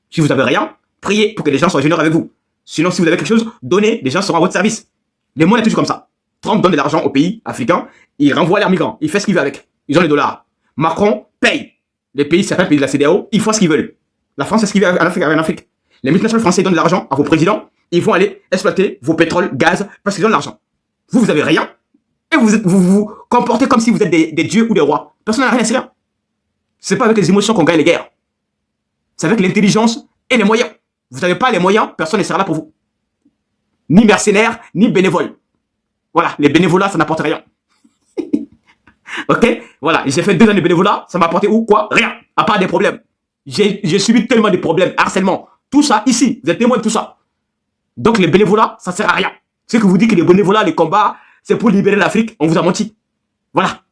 Si vous avez rien, priez pour que les gens soient généreux avec vous. Sinon, si vous avez quelque chose, donnez, les gens seront à votre service. Le monde est toujours comme ça. Trump donne de l'argent aux pays africains, il renvoie leurs migrants, il fait ce qu'il veut avec. Ils ont les dollars. Macron paye. Les pays, certains pays de la CEDEAO, ils font ce qu'ils veulent. La France, c'est ce qu'il veut en Afrique. Les multinationales françaises donnent de l'argent à vos présidents, ils vont aller exploiter vos pétroles, gaz, parce qu'ils ont de l'argent. Vous avez rien, et vous vous comportez comme si vous êtes des dieux ou des rois. Personne n'a rien à cirer. C'est pas avec les émotions qu'on gagne les guerres. C'est avec l'intelligence et les moyens. Vous n'avez pas les moyens, personne ne sera là pour vous. Ni mercenaires, ni bénévoles. Voilà, les bénévolats, ça n'apporte rien. Ok? Voilà, j'ai fait 2 ans de bénévolat, ça m'a apporté où? Quoi? Rien, à part des problèmes. J'ai subi tellement de problèmes, harcèlement, tout ça, ici, vous êtes témoin de tout ça. Donc les bénévolats, ça sert à rien. Ce que vous dites que les bénévolats, les combats, c'est pour libérer l'Afrique, on vous a menti. Voilà.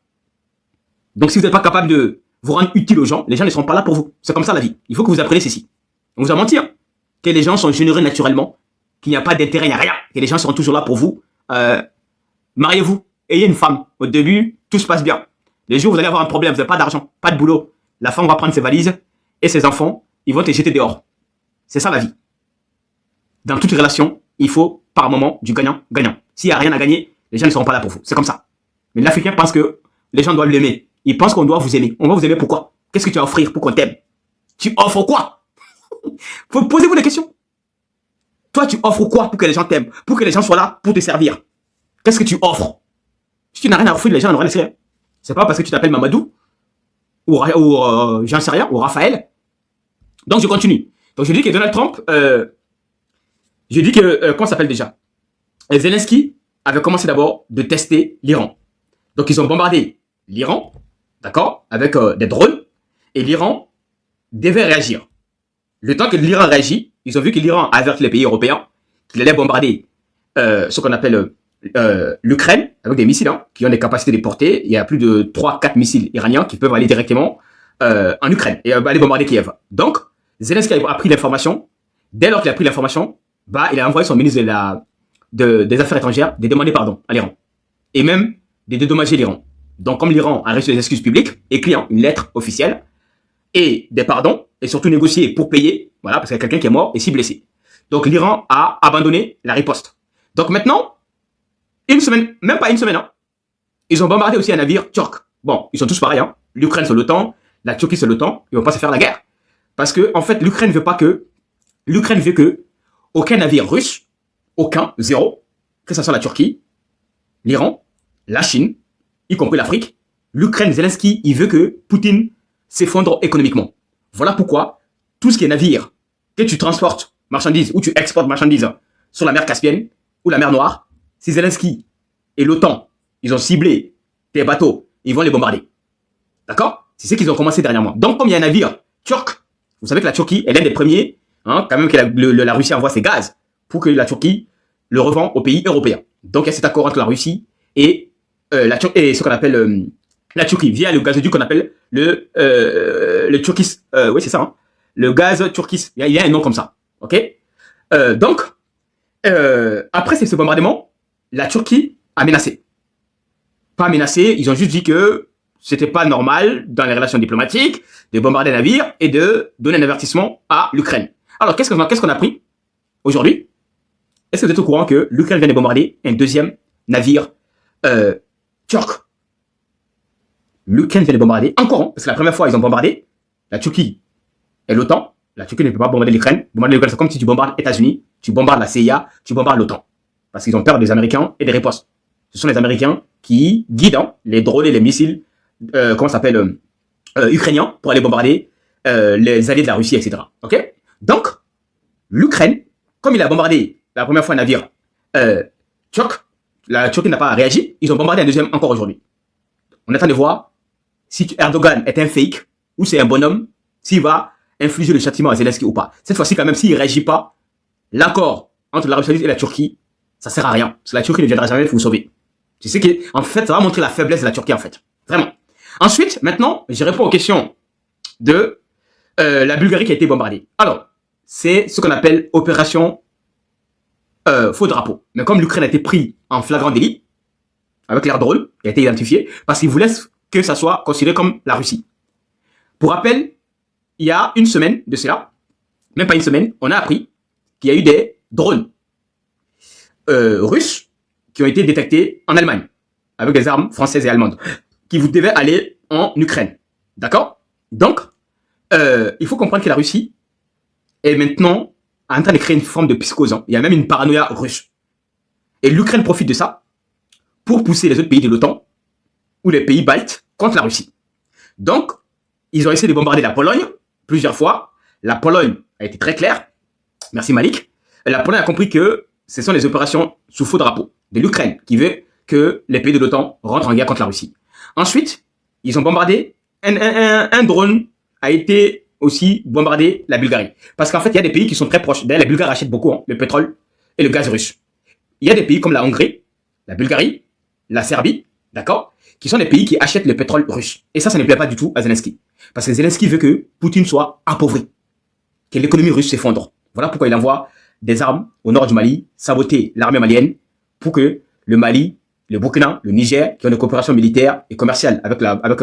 Donc si vous n'êtes pas capable de vous rendre utile aux gens, les gens ne seront pas là pour vous. C'est comme ça la vie. Il faut que vous appreniez ceci. On vous a menti, hein? Que les gens sont généreux naturellement, qu'il n'y a pas d'intérêt, il n'y a rien, que les gens seront toujours là pour vous. Mariez-vous, ayez une femme. Au début, tout se passe bien. Les jours où vous allez avoir un problème, vous n'avez pas d'argent, pas de boulot, la femme va prendre ses valises et ses enfants, ils vont te jeter dehors. C'est ça la vie. Dans toute relation, il faut par moment du gagnant-gagnant. S'il n'y a rien à gagner, les gens ne seront pas là pour vous. C'est comme ça. Mais l'Africain pense que les gens doivent l'aimer. Il pense qu'on doit vous aimer. On va vous aimer pourquoi? Qu'est-ce que tu as à offrir pour qu'on t'aime? Tu offres quoi? Posez-vous des questions. Toi, tu offres quoi pour que les gens t'aiment? Pour que les gens soient là pour te servir? Qu'est-ce que tu offres? Si tu n'as rien à offrir, les gens n'ont rien à faire. C'est pas parce que tu t'appelles Mamadou, ou j'en sais rien, ou Raphaël. Donc, je continue. Donc, je dis que Donald Trump, je dis que, comment ça s'appelle déjà? Zelensky avait commencé d'abord de tester l'Iran. Donc, ils ont bombardé l'Iran, d'accord, avec des drones, et l'Iran devait réagir. Le temps que l'Iran réagit, ils ont vu que l'Iran avertit les pays européens qu'il allait bombarder ce qu'on appelle l'Ukraine avec des missiles qui ont des capacités de portée. Il y a plus de 3-4 missiles iraniens qui peuvent aller directement en Ukraine et aller bombarder Kiev. Donc, Zelensky a pris l'information. Dès lors qu'il a pris l'information, il a envoyé son ministre des Affaires étrangères de demander pardon à l'Iran. Et même de dédommager l'Iran. Donc, comme l'Iran a reçu des excuses publiques, écrit une lettre officielle et des pardons, et surtout négocier pour payer, voilà, parce qu'il y a quelqu'un qui est mort et si blessé. Donc, l'Iran a abandonné la riposte. Donc, maintenant, une semaine, même pas une semaine, hein, ils ont bombardé aussi un navire turc. Bon, ils sont tous pareils, hein. L'Ukraine c'est l'OTAN, la Turquie c'est l'OTAN, ils vont pas se faire la guerre. Parce que, en fait, l'Ukraine veut que aucun navire russe, aucun, zéro, que ce soit la Turquie, l'Iran, la Chine, y compris l'Afrique, l'Ukraine, Zelensky, il veut que Poutine s'effondre économiquement. Voilà pourquoi tout ce qui est navire, que tu transportes marchandises ou tu exportes marchandises sur la mer Caspienne ou la mer Noire, si Zelensky et l'OTAN, ils ont ciblé tes bateaux, ils vont les bombarder. D'accord? C'est ce qu'ils ont commencé dernièrement. Donc, comme il y a un navire turc, vous savez que la Turquie est l'un des premiers, hein, quand même que la Russie envoie ses gaz pour que la Turquie le revend aux pays européens. Donc, il y a cet accord entre la Russie et ce qu'on appelle la Turquie, via le gazoduc qu'on appelle le Turkis. Oui, c'est ça. Hein, le gaz Turkis. Il y a un nom comme ça. Ok. Donc, après ce bombardement, la Turquie a menacé. Pas menacé, ils ont juste dit que c'était pas normal dans les relations diplomatiques de bombarder un navire et de donner un avertissement à l'Ukraine. Alors, qu'est-ce qu'on a pris aujourd'hui? Est-ce que vous êtes au courant que l'Ukraine vient de bombarder un deuxième navire turc? L'Ukraine vient de bombarder encore, parce que la première fois, ils ont bombardé la Turquie et l'OTAN. La Turquie ne peut pas bombarder l'Ukraine. Bombarder l'Ukraine, c'est comme si tu bombardes les États-Unis, tu bombardes la CIA, tu bombardes l'OTAN. Parce qu'ils ont peur des Américains et des ripostes. Ce sont les Américains qui guident les drones et les missiles, comment ça s'appelle, ukrainiens, pour aller bombarder les alliés de la Russie, etc. Ok? Donc, l'Ukraine, comme il a bombardé la première fois un navire turc, la Turquie n'a pas réagi, ils ont bombardé un deuxième encore aujourd'hui. On attend de voir si Erdogan est un fake ou c'est un bonhomme, s'il va infliger le châtiment à Zelensky ou pas. Cette fois-ci, quand même, s'il ne réagit pas, l'accord entre l'Arabie Saoudite et la Turquie, ça ne sert à rien. Parce que la Turquie ne viendra jamais vous sauver. Tu sais qu'en fait, ça va montrer la faiblesse de la Turquie, en fait. Vraiment. Ensuite, maintenant, je réponds aux questions de la Bulgarie qui a été bombardée. Alors, c'est ce qu'on appelle opération faux drapeau. Mais comme l'Ukraine a été pris en flagrant délit, avec l'air drôle, qui a été identifié, parce qu'ils voulaient que ça soit considéré comme la Russie. Pour rappel, il y a une semaine de cela, même pas une semaine, on a appris qu'il y a eu des drones russes qui ont été détectés en Allemagne, avec des armes françaises et allemandes, qui vous devaient aller en Ukraine. D'accord? Donc, il faut comprendre que la Russie est maintenant en train de créer une forme de psychose. Il y a même une paranoïa russe. Et l'Ukraine profite de ça pour pousser les autres pays de l'OTAN ou les pays baltes contre la Russie. Donc, ils ont essayé de bombarder la Pologne plusieurs fois. La Pologne a été très claire. Merci Malik. La Pologne a compris que ce sont les opérations sous faux drapeau de l'Ukraine qui veut que les pays de l'OTAN rentrent en guerre contre la Russie. Ensuite, ils ont bombardé, un drone a été aussi bombardé la Bulgarie. Parce qu'en fait, il y a des pays qui sont très proches. D'ailleurs, les Bulgares achètent beaucoup le pétrole et le gaz russe. Il y a des pays comme la Hongrie, la Bulgarie, la Serbie, d'accord, qui sont des pays qui achètent le pétrole russe. Et ça ne plaît pas du tout à Zelensky. Parce que Zelensky veut que Poutine soit appauvri, que l'économie russe s'effondre. Voilà pourquoi il envoie des armes au nord du Mali, saboter l'armée malienne, pour que le Mali, le Burkina, le Niger, qui ont des coopérations militaires et commerciales avec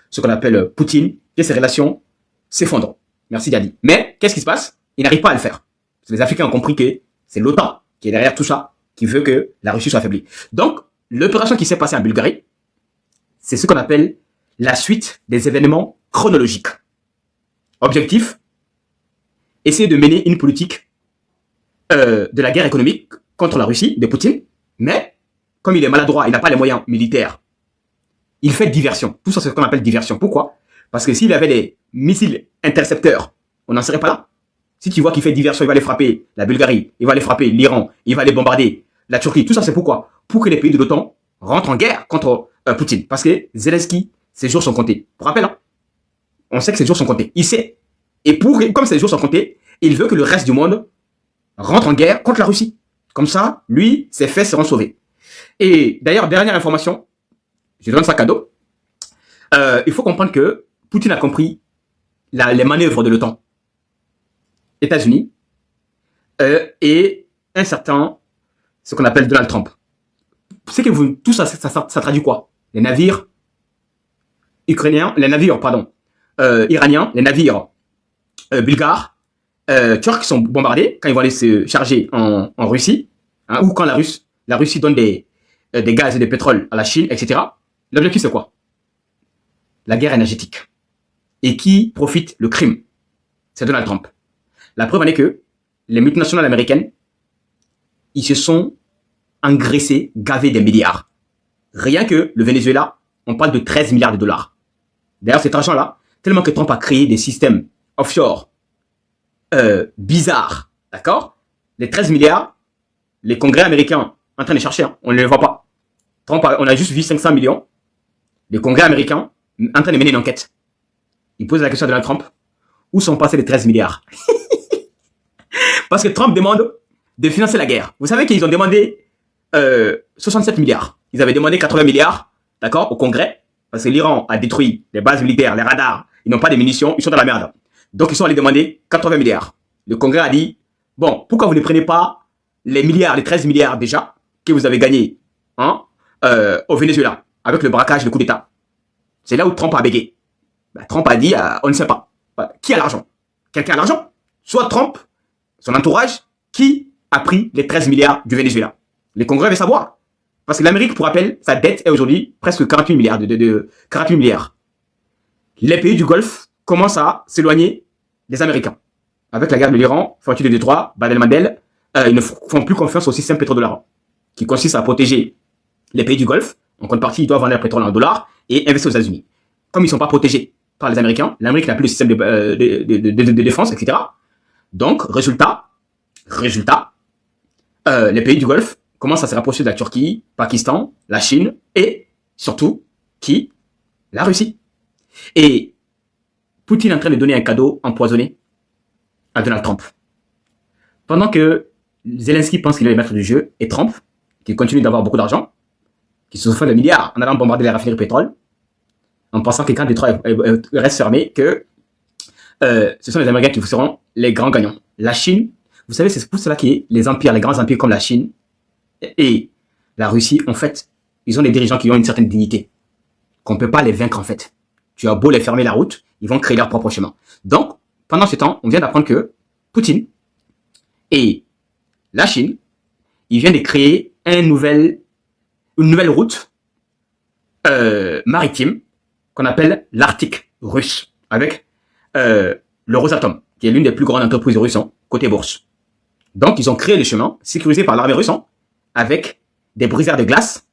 ce qu'on appelle Poutine, que ces relations s'effondrent. Merci Dadi. Mais qu'est-ce qui se passe? Ils n'arrivent pas à le faire. Parce que les Africains ont compris que c'est l'OTAN qui est derrière tout ça, qui veut que la Russie soit affaiblie. Donc, l'opération qui s'est passée en Bulgarie, c'est ce qu'on appelle la suite des événements chronologiques. Objectif, essayer de mener une politique de la guerre économique contre la Russie, de Poutine, mais comme il est maladroit, il n'a pas les moyens militaires, il fait diversion. Tout ça, c'est ce qu'on appelle diversion. Pourquoi? Parce que s'il avait des missiles intercepteurs, on n'en serait pas là. Si tu vois qu'il fait diversion, il va aller frapper la Bulgarie, il va aller frapper l'Iran, il va aller bombarder la Turquie. Tout ça, c'est pourquoi? Pour que les pays de l'OTAN rentrent en guerre contre Poutine. Parce que Zelensky, ses jours sont comptés. Pour rappel, hein, on sait que ses jours sont comptés. Il sait. Et comme ses jours sont comptés, il veut que le reste du monde rentre en guerre contre la Russie. Comme ça, lui, ses faits seront sauvés. Et d'ailleurs, dernière information, je donne ça cadeau. Il faut comprendre que Poutine a compris les manœuvres de l'OTAN, États-Unis, et un certain, ce qu'on appelle Donald Trump. C'est que tout ça, ça traduit quoi? Les navires ukrainiens, les navires, pardon, iraniens, les navires bulgares, turcs qui sont bombardés quand ils vont aller se charger en Russie, hein, ou quand la Russie donne des gaz et des pétroles à la Chine, etc. L'objectif, c'est quoi? La guerre énergétique. Et qui profite le crime? C'est Donald Trump. La preuve en est que les multinationales américaines, ils se sont engraissés, gavés des milliards. Rien que le Venezuela, on parle de 13 milliards de dollars. D'ailleurs, cet argent-là, tellement que Trump a créé des systèmes offshore bizarres, d'accord? Les 13 milliards, les congrès américains en train de chercher, hein, on ne les voit pas. Trump, on a juste vu 500 millions. Les congrès américains en train de mener une enquête. Ils posent la question à Donald Trump. Où sont passés les 13 milliards? Parce que Trump demande de financer la guerre. Vous savez qu'ils ont demandé 67 milliards. Ils avaient demandé 80 milliards, d'accord, au Congrès, parce que l'Iran a détruit les bases militaires, les radars, ils n'ont pas de munitions, ils sont dans la merde. Donc ils sont allés demander 80 milliards. Le Congrès a dit, bon, pourquoi vous ne prenez pas les milliards, les 13 milliards déjà, que vous avez gagnés hein, au Venezuela, avec le braquage, le coup d'État. C'est là où Trump a bégayé. Ben, Trump a dit, on ne sait pas. Qui a l'argent? Quelqu'un a l'argent? Soit Trump, son entourage, qui a pris les 13 milliards du Venezuela? Les Congrès veulent savoir. Parce que l'Amérique, pour rappel, sa dette est aujourd'hui presque 48 milliards. 48 milliards. Les pays du Golfe commencent à s'éloigner des Américains. Avec la guerre de l'Iran, fermeture de Détroit, Bab el-Mandeb, ils ne font plus confiance au système pétrodollar, qui consiste à protéger les pays du Golfe. En contrepartie, ils doivent vendre leur pétrole en dollars et investir aux États-Unis. Comme ils ne sont pas protégés par les Américains, l'Amérique n'a plus le système de défense, etc. Donc, résultat, les pays du Golfe commencent à se rapprocher de la Turquie, Pakistan, la Chine et surtout, la Russie. Et Poutine est en train de donner un cadeau empoisonné à Donald Trump. Pendant que Zelensky pense qu'il est le maître du jeu, et Trump, qui continue d'avoir beaucoup d'argent, qui se fait de milliards en allant bombarder les raffineries de pétrole, en pensant que quand Détroit reste fermé, que ce sont les Américains qui seront les grands gagnants. La Chine, vous savez, c'est pour cela que les empires, les grands empires comme la Chine et la Russie, en fait, ils ont des dirigeants qui ont une certaine dignité, qu'on ne peut pas les vaincre en fait. Tu as beau les fermer la route, ils vont créer leur propre chemin. Donc, pendant ce temps, on vient d'apprendre que Poutine et la Chine, ils viennent de créer une nouvelle route maritime qu'on appelle l'Arctique russe, avec le Rosatom, qui est l'une des plus grandes entreprises russes côté bourse. Donc, ils ont créé le chemin, sécurisé par l'armée russe, avec des briseurs de glace,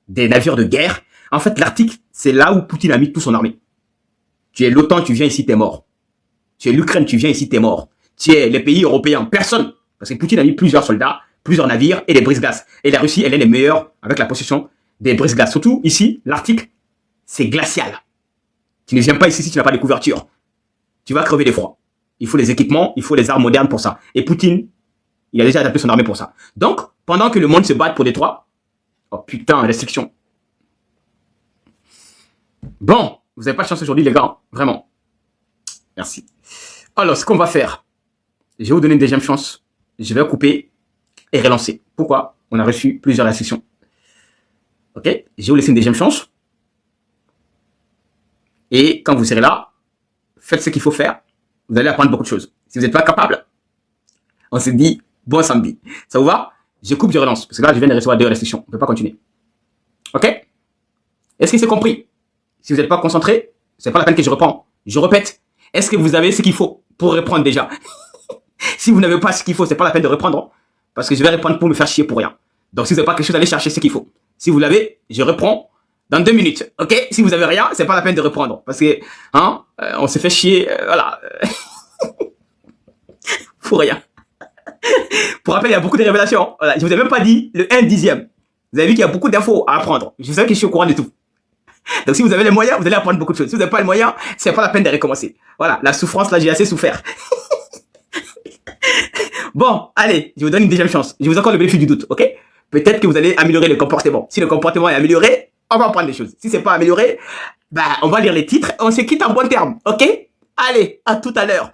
des navires de guerre. En fait, l'Arctique, c'est là où Poutine a mis toute son armée. Tu es l'OTAN, tu viens ici, t'es mort. Tu es l'Ukraine, tu viens ici, t'es mort. Tu es les pays européens, personne. Parce que Poutine a mis plusieurs soldats, plusieurs navires et des brise-glaces. Et la Russie, elle est les meilleure avec la possession des brise-glaces. Surtout ici, l'Arctique, c'est glacial. Tu ne viens pas ici si tu n'as pas de couverture. Tu vas crever de froid. Il faut les équipements, il faut les armes modernes pour ça. Et Poutine, il a déjà adapté son armée pour ça. Donc, pendant que le monde se bat pour Détroit, oh putain, restriction. Bon, vous n'avez pas de chance aujourd'hui, les gars. Vraiment. Merci. Alors, ce qu'on va faire, je vais vous donner une deuxième chance. Je vais couper et relancer. Pourquoi? On a reçu plusieurs restrictions. Ok? Je vais vous laisser une deuxième chance. Et quand vous serez là, faites ce qu'il faut faire. Vous allez apprendre beaucoup de choses. Si vous n'êtes pas capable, on se dit bon samedi. Ça vous va? Je coupe, je relance. Parce que là, je viens de recevoir 2 restrictions. On ne peut pas continuer. Ok? Est-ce que c'est compris? Si vous n'êtes pas concentré, c'est pas la peine que je reprends. Je répète. Est-ce que vous avez ce qu'il faut pour reprendre déjà? Si vous n'avez pas ce qu'il faut, c'est pas la peine de reprendre. Parce que je vais reprendre pour me faire chier pour rien. Donc si vous n'avez pas quelque chose, allez chercher ce qu'il faut. Si vous l'avez, je reprends dans 2 minutes. Ok? Si vous avez rien, c'est pas la peine de reprendre. Parce que, on se fait chier, voilà. Pour rien. Pour rappel, il y a beaucoup de révélations. Voilà. Je vous ai même pas dit le 1/10. Vous avez vu qu'il y a beaucoup d'infos à apprendre. Je sais que je suis au courant de tout. Donc si vous avez les moyens, vous allez apprendre beaucoup de choses. Si vous n'avez pas les moyens, c'est pas la peine de recommencer. Voilà, la souffrance, là, j'ai assez souffert. Bon, allez, je vous donne une deuxième chance. Je vous accorde le bénéfice du doute, ok? Peut-être que vous allez améliorer le comportement. Si le comportement est amélioré, on va apprendre des choses. Si c'est pas amélioré, bah, on va lire les titres et on se quitte en bon terme, ok? Allez, à tout à l'heure.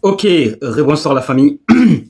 Ok, rebonsoir la famille,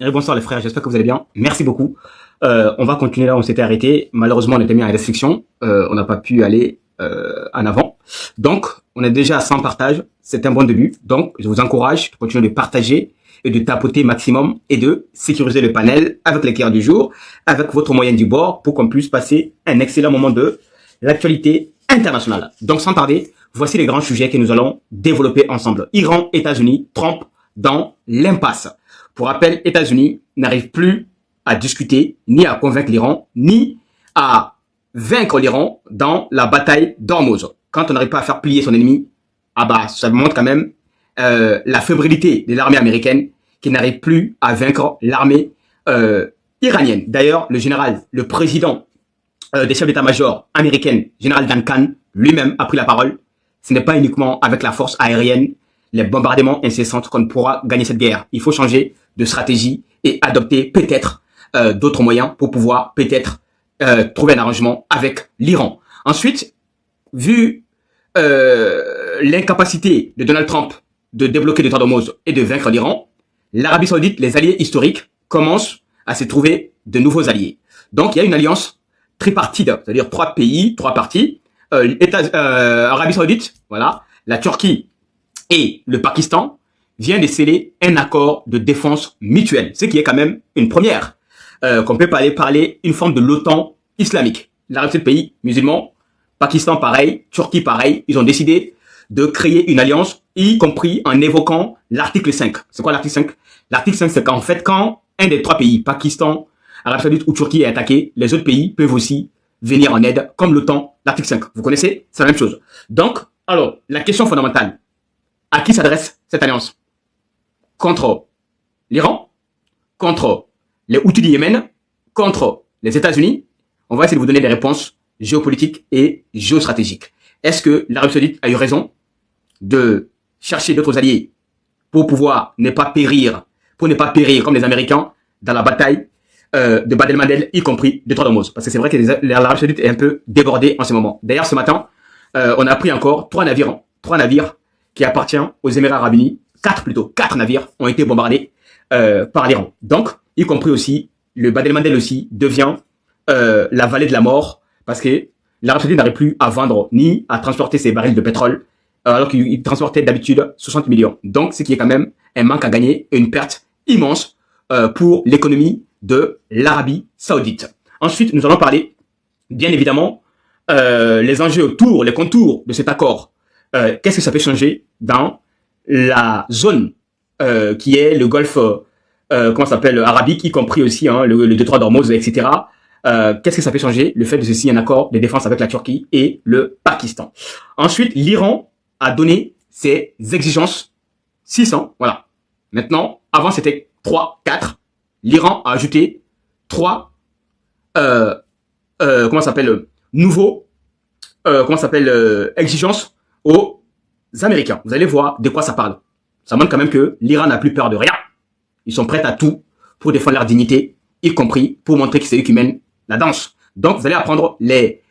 rebonsoir les frères, j'espère que vous allez bien. Merci beaucoup. On va continuer là où on s'était arrêté. Malheureusement, on était mis en restriction. On n'a pas pu aller en avant. Donc, on est déjà à 100 partages. C'est un bon début. Donc, je vous encourage de continuer de partager et de tapoter maximum et de sécuriser le panel avec l'éclair du jour, avec votre moyenne du bord pour qu'on puisse passer un excellent moment de l'actualité internationale. Donc, sans tarder, voici les grands sujets que nous allons développer ensemble. Iran, États-Unis, Trump dans l'impasse. Pour rappel, États-Unis n'arrive plus à discuter, ni à convaincre l'Iran, ni à vaincre l'Iran dans la bataille d'Ormuz. Quand on n'arrive pas à faire plier son ennemi, ah bah, ça montre quand même la fébrilité de l'armée américaine qui n'arrive plus à vaincre l'armée iranienne. D'ailleurs, le président des chefs d'état-major américaines, général Duncan, lui-même a pris la parole. Ce n'est pas uniquement avec la force aérienne, les bombardements incessants qu'on pourra gagner cette guerre. Il faut changer de stratégie et adopter peut-être d'autres moyens pour pouvoir peut-être trouver un arrangement avec l'Iran. Ensuite, vu l'incapacité de Donald Trump de débloquer le détroit d'Ormuz et de vaincre l'Iran, l'Arabie Saoudite, les alliés historiques, commencent à se trouver de nouveaux alliés. Donc, il y a une alliance tripartite, c'est-à-dire 3 pays, 3 parties, Arabie Saoudite, voilà, la Turquie et le Pakistan vient de sceller un accord de défense mutuelle, ce qui est quand même une première, qu'on peut parler une forme de l'OTAN islamique. L'Arabie Saoudite, pays musulman, Pakistan pareil, Turquie pareil, ils ont décidé de créer une alliance, y compris en évoquant l'article 5. C'est quoi l'article 5? L'article 5, c'est qu'en fait, quand un des 3 pays, Pakistan, Arabie Saoudite ou Turquie est attaqué, les autres pays peuvent aussi venir en aide, comme l'OTAN, l'article 5. Vous connaissez? C'est la même chose. Donc, alors, la question fondamentale, à qui s'adresse cette alliance? Contre l'Iran, contre les Houthis du Yémen, contre les États-Unis? On va essayer de vous donner des réponses géopolitiques et géostratégiques. Est-ce que l'Arabie Saoudite a eu raison de chercher d'autres alliés pour pouvoir ne pas périr comme les Américains dans la bataille de Bab el-Mandeb, y compris de détroit d'Ormuz? Parce que c'est vrai que l'Arabie Saoudite est un peu débordée en ce moment. D'ailleurs, ce matin, on a appris encore 3 navires qui appartiennent aux Émirats Arabes Unis. 4 navires ont été bombardés par l'Iran. Donc, y compris aussi, le Bab el-Mandeb aussi devient la vallée de la mort, parce que l'Arabie Saoudite n'arrive plus à vendre ni à transporter ses barils de pétrole, alors qu'il transportait d'habitude 60 millions. Donc, ce qui est quand même un manque à gagner et une perte immense pour l'économie de l'Arabie Saoudite. Ensuite, nous allons parler, bien évidemment, les enjeux autour, les contours de cet accord. Qu'est-ce que ça peut changer dans la zone qui est le golfe, arabique, y compris aussi le détroit d'Ormuz, etc. Qu'est-ce que ça peut changer? Le fait de signer un accord de défense avec la Turquie et le Pakistan. Ensuite, l'Iran a donné ses exigences 600, voilà. Maintenant, avant c'était 3, 4. L'Iran a ajouté 3, nouveaux, exigences aux Américains. Vous allez voir de quoi ça parle. Ça montre quand même que l'Iran n'a plus peur de rien. Ils sont prêts à tout pour défendre leur dignité, y compris pour montrer que c'est eux qui mènent la danse. Donc, vous allez apprendre les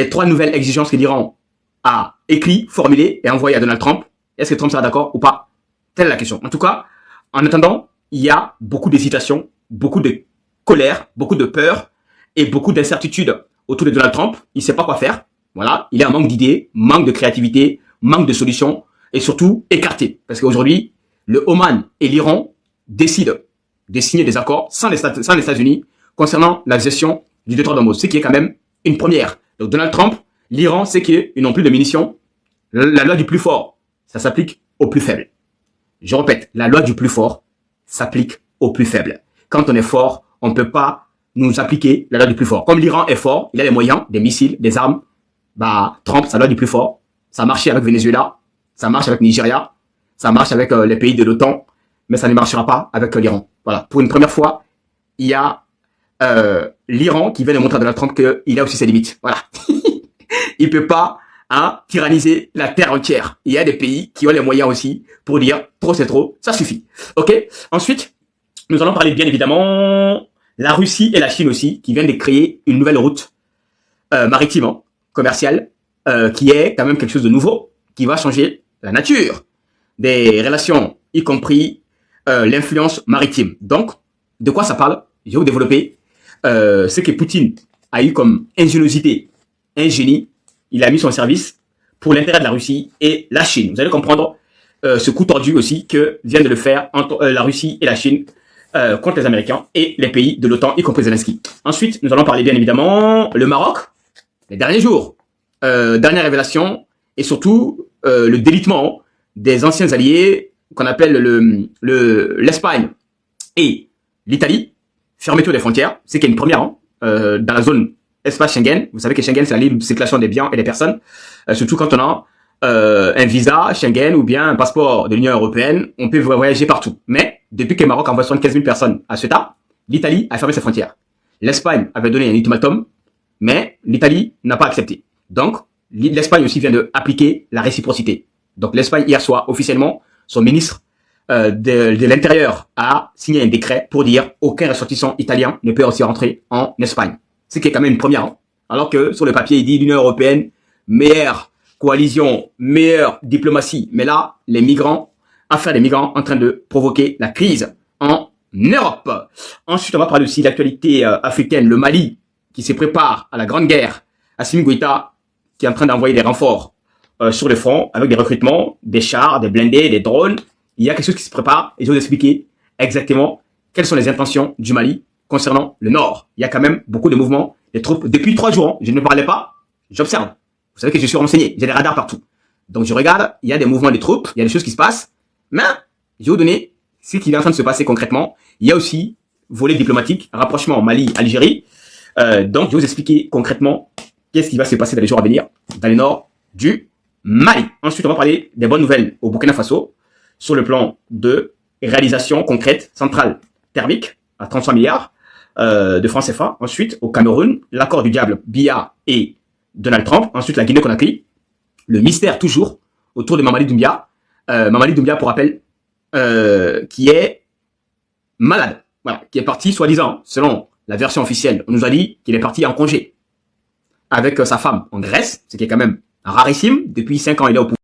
3 nouvelles exigences que l'Iran a écrites, formulées et envoyées à Donald Trump. Est-ce que Trump sera d'accord ou pas? Telle est la question. En tout cas, en attendant, il y a beaucoup d'hésitation, beaucoup de colère, beaucoup de peur et beaucoup d'incertitude autour de Donald Trump. Il ne sait pas quoi faire. Voilà. Il est en manque d'idées, manque de créativité, manque de solutions et surtout écarté. Parce qu'aujourd'hui, le Oman et l'Iran décident de signer des accords sans les États-Unis concernant la gestion du détroit d'Ormuz, ce qui est quand même une première. Donc Donald Trump, l'Iran sait qu'ils n'ont plus de munitions. La loi du plus fort, ça s'applique au plus faible. Je répète, la loi du plus fort s'applique au plus faible. Quand on est fort, on ne peut pas nous appliquer la loi du plus fort. Comme l'Iran est fort, il a les moyens, des missiles, des armes. Bah, Trump, sa loi du plus fort. Ça a marché avec Venezuela, ça marche avec Nigeria, ça marche avec les pays de l'OTAN, mais ça ne marchera pas avec l'Iran. Voilà. Pour une première fois, il y a l'Iran qui vient de montrer à Donald Trump qu'il a aussi ses limites. Voilà. Il peut pas tyranniser la terre entière. Il y a des pays qui ont les moyens aussi pour dire trop c'est trop, ça suffit. Ok. Ensuite, nous allons parler bien évidemment la Russie et la Chine aussi qui viennent de créer une nouvelle route maritime, commerciale, qui est quand même quelque chose de nouveau, qui va changer la nature des relations, y compris l'influence maritime. Donc, de quoi ça parle? Je vais vous développer ce que Poutine a eu comme ingéniosité, un génie. Il a mis son service pour l'intérêt de la Russie et la Chine. Vous allez comprendre ce coup tordu aussi que viennent de le faire entre la Russie et la Chine contre les Américains et les pays de l'OTAN, y compris Zelensky. Ensuite, nous allons parler bien évidemment le Maroc, les derniers jours, dernière révélation et surtout le délitement des anciens alliés qu'on appelle l'Espagne et l'Italie. Fermeture des frontières, c'est qu'il y a une première dans la zone espace Schengen. Vous savez que Schengen, c'est la libre circulation des biens et des personnes, surtout quand on a un visa Schengen ou bien un passeport de l'Union européenne, on peut voyager partout. Mais depuis que le Maroc envoie 75 000 personnes à Ceuta, l'Italie a fermé ses frontières. L'Espagne avait donné un ultimatum, mais l'Italie n'a pas accepté. Donc, l'Espagne aussi vient d'appliquer la réciprocité. Donc, l'Espagne, hier soir, officiellement, son ministre de l'Intérieur a signé un décret pour dire aucun ressortissant italien ne peut aussi rentrer en Espagne. Ce qui est quand même une première. Hein. Alors que sur le papier, il dit l'Union européenne, meilleure coalition, meilleure diplomatie. Mais là, les migrants, affaire des migrants en train de provoquer la crise en Europe. Ensuite, on va parler aussi de l'actualité africaine, le Mali, qui se prépare à la grande guerre. Assimi Goïta, qui est en train d'envoyer des renforts sur le front avec des recrutements, des chars, des blindés, des drones. Il y a quelque chose qui se prépare et je vais vous expliquer exactement quelles sont les intentions du Mali concernant le Nord. Il y a quand même beaucoup de mouvements. Les troupes, depuis 3 jours, je ne parlais pas, j'observe. Vous savez que je suis renseigné, j'ai des radars partout. Donc je regarde, il y a des mouvements des troupes, il y a des choses qui se passent, mais je vais vous donner ce qui est en train de se passer concrètement. Il y a aussi volet diplomatique, rapprochement Mali-Algérie. Donc je vais vous expliquer concrètement qu'est-ce qui va se passer dans les jours à venir dans le nord du Mali. Ensuite, on va parler des bonnes nouvelles au Burkina Faso sur le plan de réalisation concrète centrale thermique à 33 milliards de francs CFA. Ensuite, au Cameroun, l'accord du diable Biya et Donald Trump. Ensuite, la Guinée-Conakry. Le mystère toujours autour de Mamadi Doumbia. Mamadi Doumbia, pour rappel, qui est malade. Voilà, qui est parti, soi-disant, selon la version officielle. On nous a dit qu'il est parti en congé avec sa femme en Grèce, ce qui est quand même rarissime. Depuis 5 ans, il est au pouvoir.